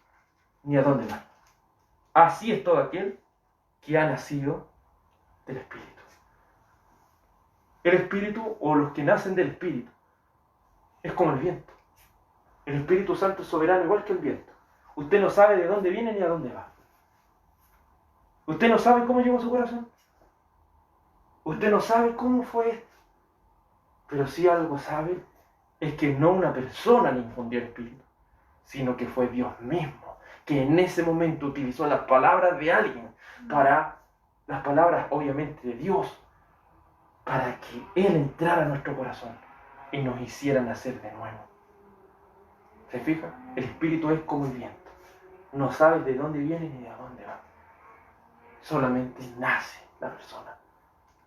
Speaker 1: ni a dónde va. Así es todo aquel que ha nacido del Espíritu. El Espíritu, o los que nacen del Espíritu, es como el viento. El Espíritu Santo es soberano igual que el viento. Usted no sabe de dónde viene ni a dónde va. Usted no sabe cómo llegó a su corazón. Usted no sabe cómo fue esto. Pero sí algo sabe, es que no una persona le infundió el Espíritu, sino que fue Dios mismo, que en ese momento utilizó las palabras de alguien para, las palabras obviamente de Dios, para que Él entrara a nuestro corazón y nos hiciera nacer de nuevo. ¿Se fija? El Espíritu es como el viento. No sabe de dónde viene ni de dónde va. Solamente nace la persona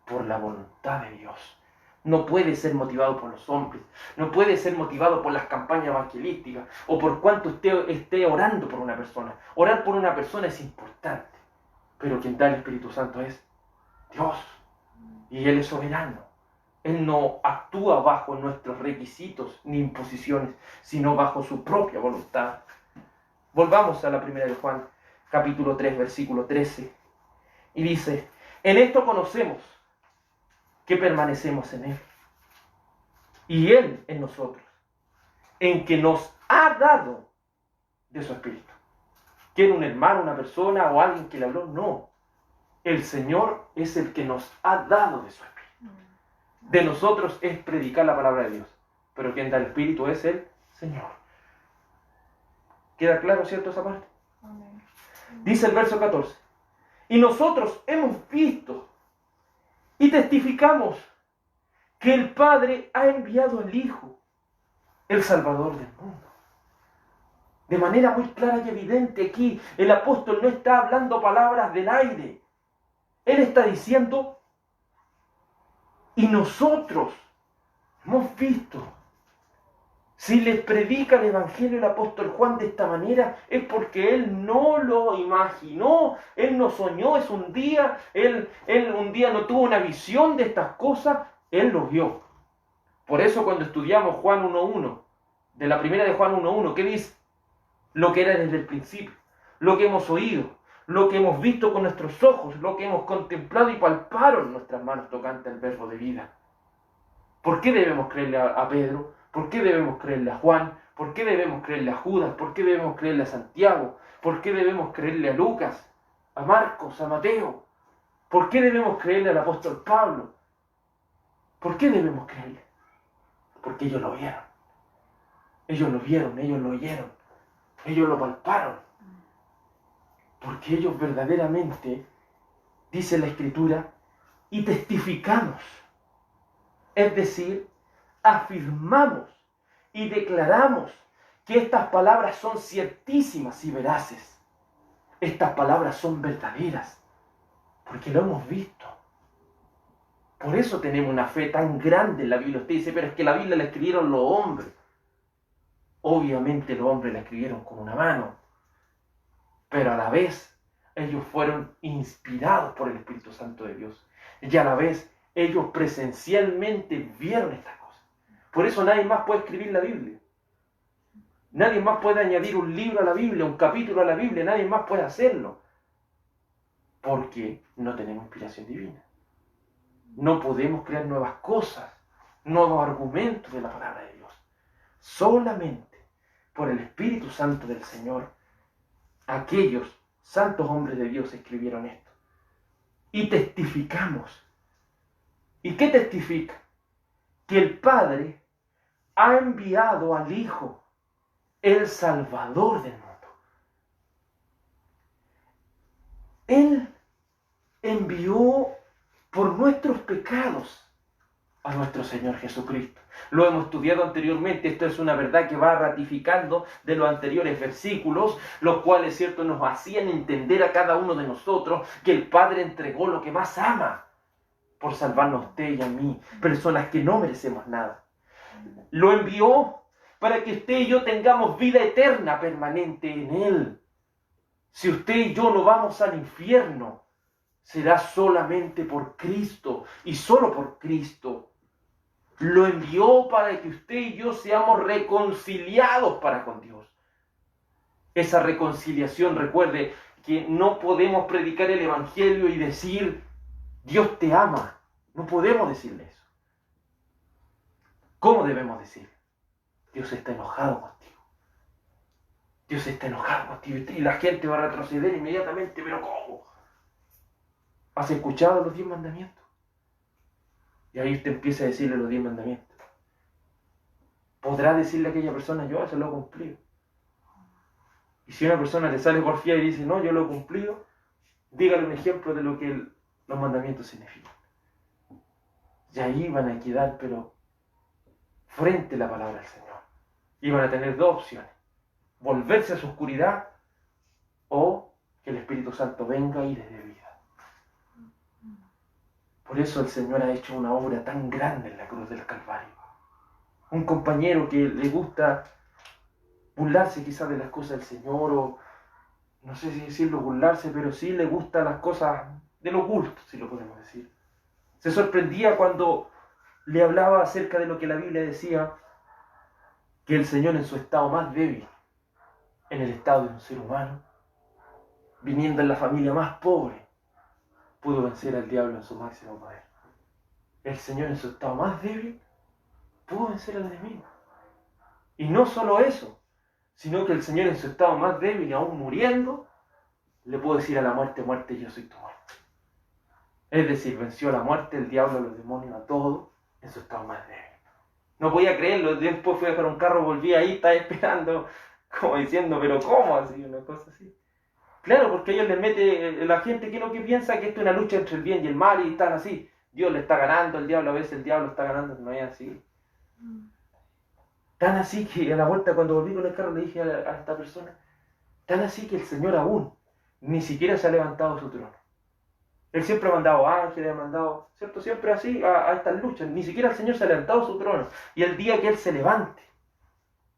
Speaker 1: por la voluntad de Dios. No puede ser motivado por los hombres, no puede ser motivado por las campañas evangelísticas o por cuánto usted esté orando por una persona. Orar por una persona es importante, pero quien da el Espíritu Santo es Dios y Él es soberano. Él no actúa bajo nuestros requisitos ni imposiciones, sino bajo su propia voluntad. Volvamos a la primera de Juan, capítulo 3, versículo 13, y dice, en esto conocemos que permanecemos en Él, y Él en nosotros, en que nos ha dado de su Espíritu. ¿Quiere un hermano, una persona o alguien que le habló? No. El Señor es el que nos ha dado de su Espíritu. De nosotros es predicar la palabra de Dios, pero quien da el Espíritu es el Señor. ¿Queda claro, cierto, esa parte? Amén. Dice el verso 14, y nosotros hemos visto y testificamos que el Padre ha enviado al Hijo, el Salvador del mundo. De manera muy clara y evidente aquí, el apóstol no está hablando palabras del aire. Él está diciendo, y nosotros hemos visto. Si les predica el Evangelio el apóstol Juan de esta manera, es porque él no lo imaginó, él no soñó, es un día, él un día no tuvo una visión de estas cosas, él lo vio. Por eso cuando estudiamos Juan 1.1, de la primera de Juan 1.1, ¿qué dice? Lo que era desde el principio, lo que hemos oído, lo que hemos visto con nuestros ojos, lo que hemos contemplado y palparon nuestras manos tocante al verbo de vida. ¿Por qué debemos creerle a Pedro? ¿Por qué debemos creerle a Juan? ¿Por qué debemos creerle a Judas? ¿Por qué debemos creerle a Santiago? ¿Por qué debemos creerle a Lucas, a Marcos, a Mateo? ¿Por qué debemos creerle al apóstol Pablo? ¿Por qué debemos creerle? Porque ellos lo vieron. Ellos lo vieron, ellos lo oyeron, ellos lo palparon. Porque ellos verdaderamente, dice la Escritura, y testificamos. Es decir, afirmamos y declaramos que estas palabras son ciertísimas y veraces. Estas palabras son verdaderas, porque lo hemos visto. Por eso tenemos una fe tan grande en la Biblia. Usted dice, pero es que la Biblia la escribieron los hombres. Obviamente los hombres la escribieron con una mano, pero a la vez ellos fueron inspirados por el Espíritu Santo de Dios. Y a la vez ellos presencialmente vieron estas cosas. Por eso nadie más puede escribir la Biblia. Nadie más puede añadir un libro a la Biblia, un capítulo a la Biblia. Nadie más puede hacerlo. Porque no tenemos inspiración divina. No podemos crear nuevas cosas, nuevos argumentos de la palabra de Dios. Solamente por el Espíritu Santo del Señor, aquellos santos hombres de Dios escribieron esto. Y testificamos. ¿Y qué testifica? Que el Padre ha enviado al Hijo, el Salvador del mundo. Él envió por nuestros pecados a nuestro Señor Jesucristo. Lo hemos estudiado anteriormente, esto es una verdad que va ratificando de los anteriores versículos, los cuales, cierto, nos hacían entender a cada uno de nosotros que el Padre entregó lo que más ama por salvarnos a usted y a mí, personas que no merecemos nada. Lo envió para que usted y yo tengamos vida eterna permanente en Él. Si usted y yo no vamos al infierno, será solamente por Cristo y solo por Cristo. Lo envió para que usted y yo seamos reconciliados para con Dios. Esa reconciliación, recuerde que no podemos predicar el Evangelio y decir, Dios te ama. No podemos decirle eso. ¿Cómo debemos decir? Dios está enojado contigo. Dios está enojado contigo. Y la gente va a retroceder inmediatamente. ¿Pero cómo? ¿Has escuchado los 10 mandamientos? Y ahí usted empieza a decirle los 10 mandamientos. ¿Podrá decirle a aquella persona, yo eso lo he cumplido? Y si una persona le sale por fiel y dice, no, yo lo he cumplido, dígale un ejemplo de lo que los mandamientos significan. Y ahí van a quedar, pero frente a la palabra del Señor. Y van a tener dos opciones. Volverse a su oscuridad o que el Espíritu Santo venga y les dé vida. Por eso el Señor ha hecho una obra tan grande en la cruz del Calvario. Un compañero que le gusta burlarse quizás de las cosas del Señor, o no sé si decirlo burlarse, pero sí le gustan las cosas del oculto, si lo podemos decir. Se sorprendía cuando le hablaba acerca de lo que la Biblia decía, que el Señor en su estado más débil, en el estado de un ser humano, viniendo en la familia más pobre, pudo vencer al diablo en su máximo poder. El Señor en su estado más débil pudo vencer al enemigo. Y no solo eso, sino que el Señor en su estado más débil, aún muriendo, le pudo decir a la muerte, muerte, yo soy tu muerte. Es decir, venció a la muerte, el diablo, a los demonios, a todo, en su estado más débil. No podía creerlo, después fui a dejar un carro, volví ahí, estaba esperando, como diciendo, pero ¿cómo así? Una cosa así. Claro, porque a ellos les mete la gente que es lo que piensa que esto es una lucha entre el bien y el mal y están así. Dios le está ganando, el diablo a veces el diablo está ganando, no es así. Tan así que a la vuelta cuando volví con el carro le dije a esta persona, tan así que el Señor aún ni siquiera se ha levantado de su trono. Él siempre ha mandado ángeles, ha mandado, ¿cierto? Siempre así a estas luchas. Ni siquiera el Señor se ha levantado de su trono. Y el día que Él se levante,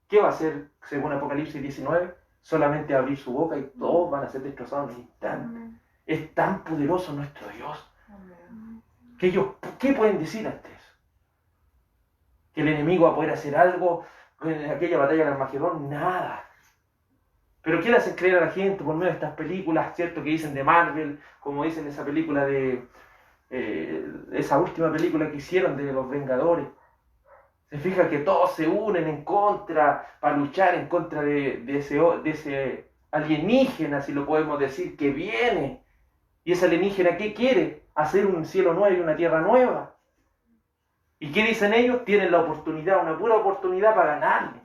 Speaker 1: ¿qué va a hacer según Apocalipsis 19? Solamente abrir su boca y todos van a ser destrozados en un instante. Es tan poderoso nuestro Dios. Que ellos, ¿qué pueden decir ante eso? Que el enemigo va a poder hacer algo en aquella batalla de Armagedón, nada. Pero ¿qué le hacen creer a la gente por medio de estas películas, cierto, que dicen de Marvel, como dicen esa película de esa última película que hicieron de los Vengadores? Se fija que todos se unen en contra, para luchar en contra de ese alienígena, si lo podemos decir, que viene. ¿Y ese alienígena qué quiere? Hacer un cielo nuevo y una tierra nueva. ¿Y qué dicen ellos? Tienen la oportunidad, una pura oportunidad para ganarle.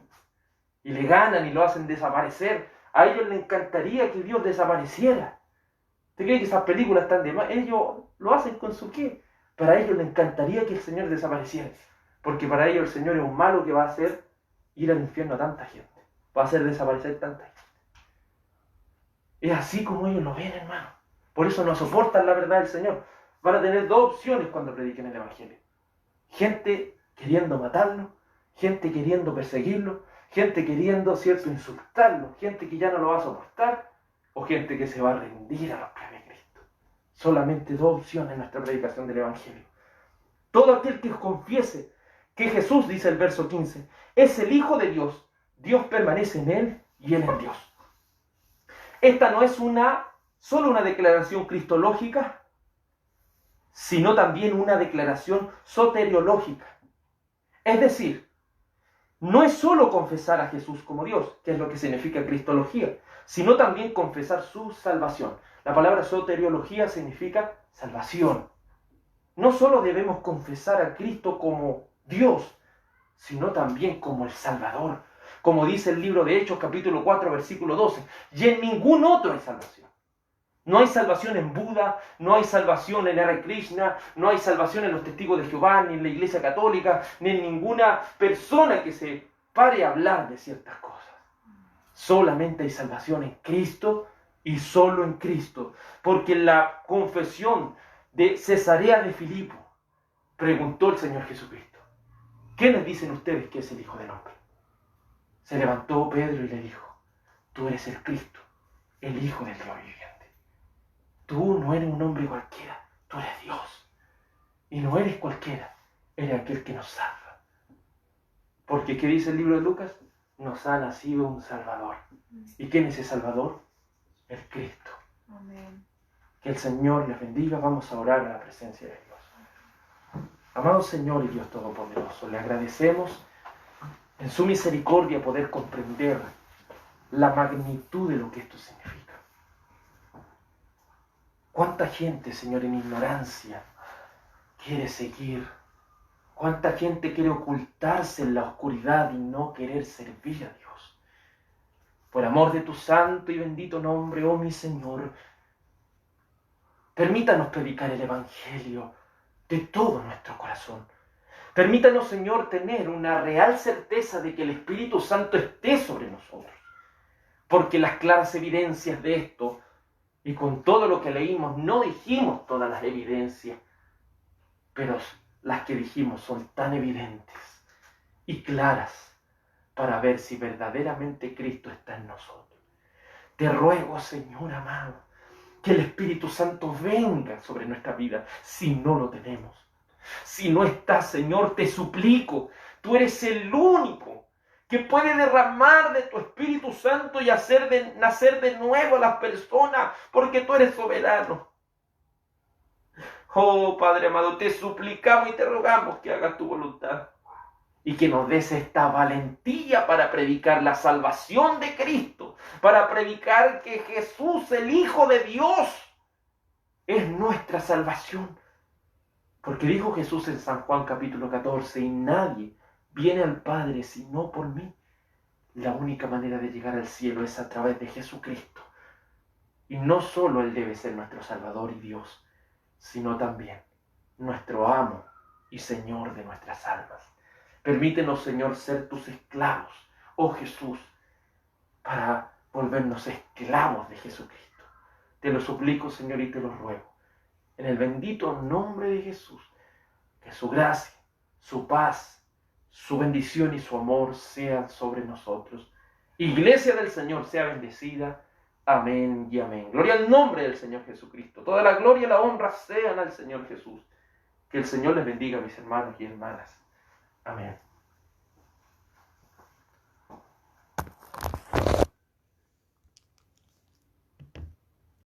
Speaker 1: Y le ganan y lo hacen desaparecer. A ellos les encantaría que Dios desapareciera. ¿Usted cree que esas películas están de más? Ellos lo hacen con su qué. Para ellos les encantaría que el Señor desapareciera. Porque para ellos el Señor es un malo que va a hacer ir al infierno a tanta gente. Va a hacer desaparecer tanta gente. Es así como ellos lo ven, hermano. Por eso no soportan la verdad del Señor. Van a tener dos opciones cuando prediquen el Evangelio. Gente queriendo matarlo, gente queriendo perseguirlo, gente queriendo, cierto, insultarlo, gente que ya no lo va a soportar, o gente que se va a rendir a los pies de Cristo. Solamente dos opciones en nuestra predicación del Evangelio. Todo aquel que confiese que Jesús, dice el verso 15, es el Hijo de Dios, Dios permanece en Él y Él en Dios. Esta no es solo una declaración cristológica, sino también una declaración soteriológica. Es decir, no es solo confesar a Jesús como Dios, que es lo que significa cristología, sino también confesar su salvación. La palabra soteriología significa salvación. No solo debemos confesar a Cristo como Dios, sino también como el Salvador. Como dice el libro de Hechos, capítulo 4, versículo 12. Y en ningún otro hay salvación. No hay salvación en Buda, no hay salvación en Hare Krishna, no hay salvación en los testigos de Jehová, ni en la Iglesia Católica, ni en ninguna persona que se pare a hablar de ciertas cosas. Solamente hay salvación en Cristo y solo en Cristo. Porque en la confesión de Cesarea de Filipo preguntó el Señor Jesucristo: ¿quiénes dicen ustedes que es el Hijo del Hombre? Se levantó Pedro y le dijo: tú eres el Cristo, el Hijo del Dios viviente. Tú no eres un hombre cualquiera, tú eres Dios. Y no eres cualquiera, eres aquel que nos salva. Porque ¿qué dice el libro de Lucas? Nos ha nacido un Salvador. ¿Y quién es ese Salvador? El Cristo.
Speaker 2: Amén.
Speaker 1: Que el Señor les bendiga. Vamos a orar a la presencia de Dios. Amado Señor y Dios Todopoderoso, le agradecemos en su misericordia poder comprender la magnitud de lo que esto significa. ¿Cuánta gente, Señor, en ignorancia quiere seguir? ¿Cuánta gente quiere ocultarse en la oscuridad y no querer servir a Dios? Por amor de tu santo y bendito nombre, oh mi Señor, permítanos predicar el Evangelio de todo nuestro corazón. Permítanos, Señor, tener una real certeza de que el Espíritu Santo esté sobre nosotros. Porque las claras evidencias de esto, y con todo lo que leímos, no dijimos todas las evidencias, pero las que dijimos son tan evidentes y claras para ver si verdaderamente Cristo está en nosotros. Te ruego, Señor amado, que el Espíritu Santo venga sobre nuestra vida si no lo tenemos. Si no está, Señor, te suplico, tú eres el único que puede derramar de tu Espíritu Santo y hacer nacer de nuevo a las personas, porque tú eres soberano. Oh, Padre amado, te suplicamos y te rogamos que hagas tu voluntad y que nos des esta valentía para predicar la salvación de Cristo, para predicar que Jesús, el Hijo de Dios, es nuestra salvación. Porque dijo Jesús en San Juan capítulo 14, y nadie viene al Padre sino por mí. La única manera de llegar al cielo es a través de Jesucristo. Y no solo Él debe ser nuestro Salvador y Dios, sino también nuestro amo y Señor de nuestras almas. Permítenos, Señor, ser tus esclavos, oh Jesús, para volvernos esclavos de Jesucristo. Te lo suplico, Señor, y te lo ruego. En el bendito nombre de Jesús, que su gracia, su paz, su bendición y su amor sean sobre nosotros. Iglesia del Señor sea bendecida. Amén y amén. Gloria al nombre del Señor Jesucristo. Toda la gloria y la honra sean al Señor Jesús. Que el Señor les bendiga, mis hermanos y hermanas. Amén.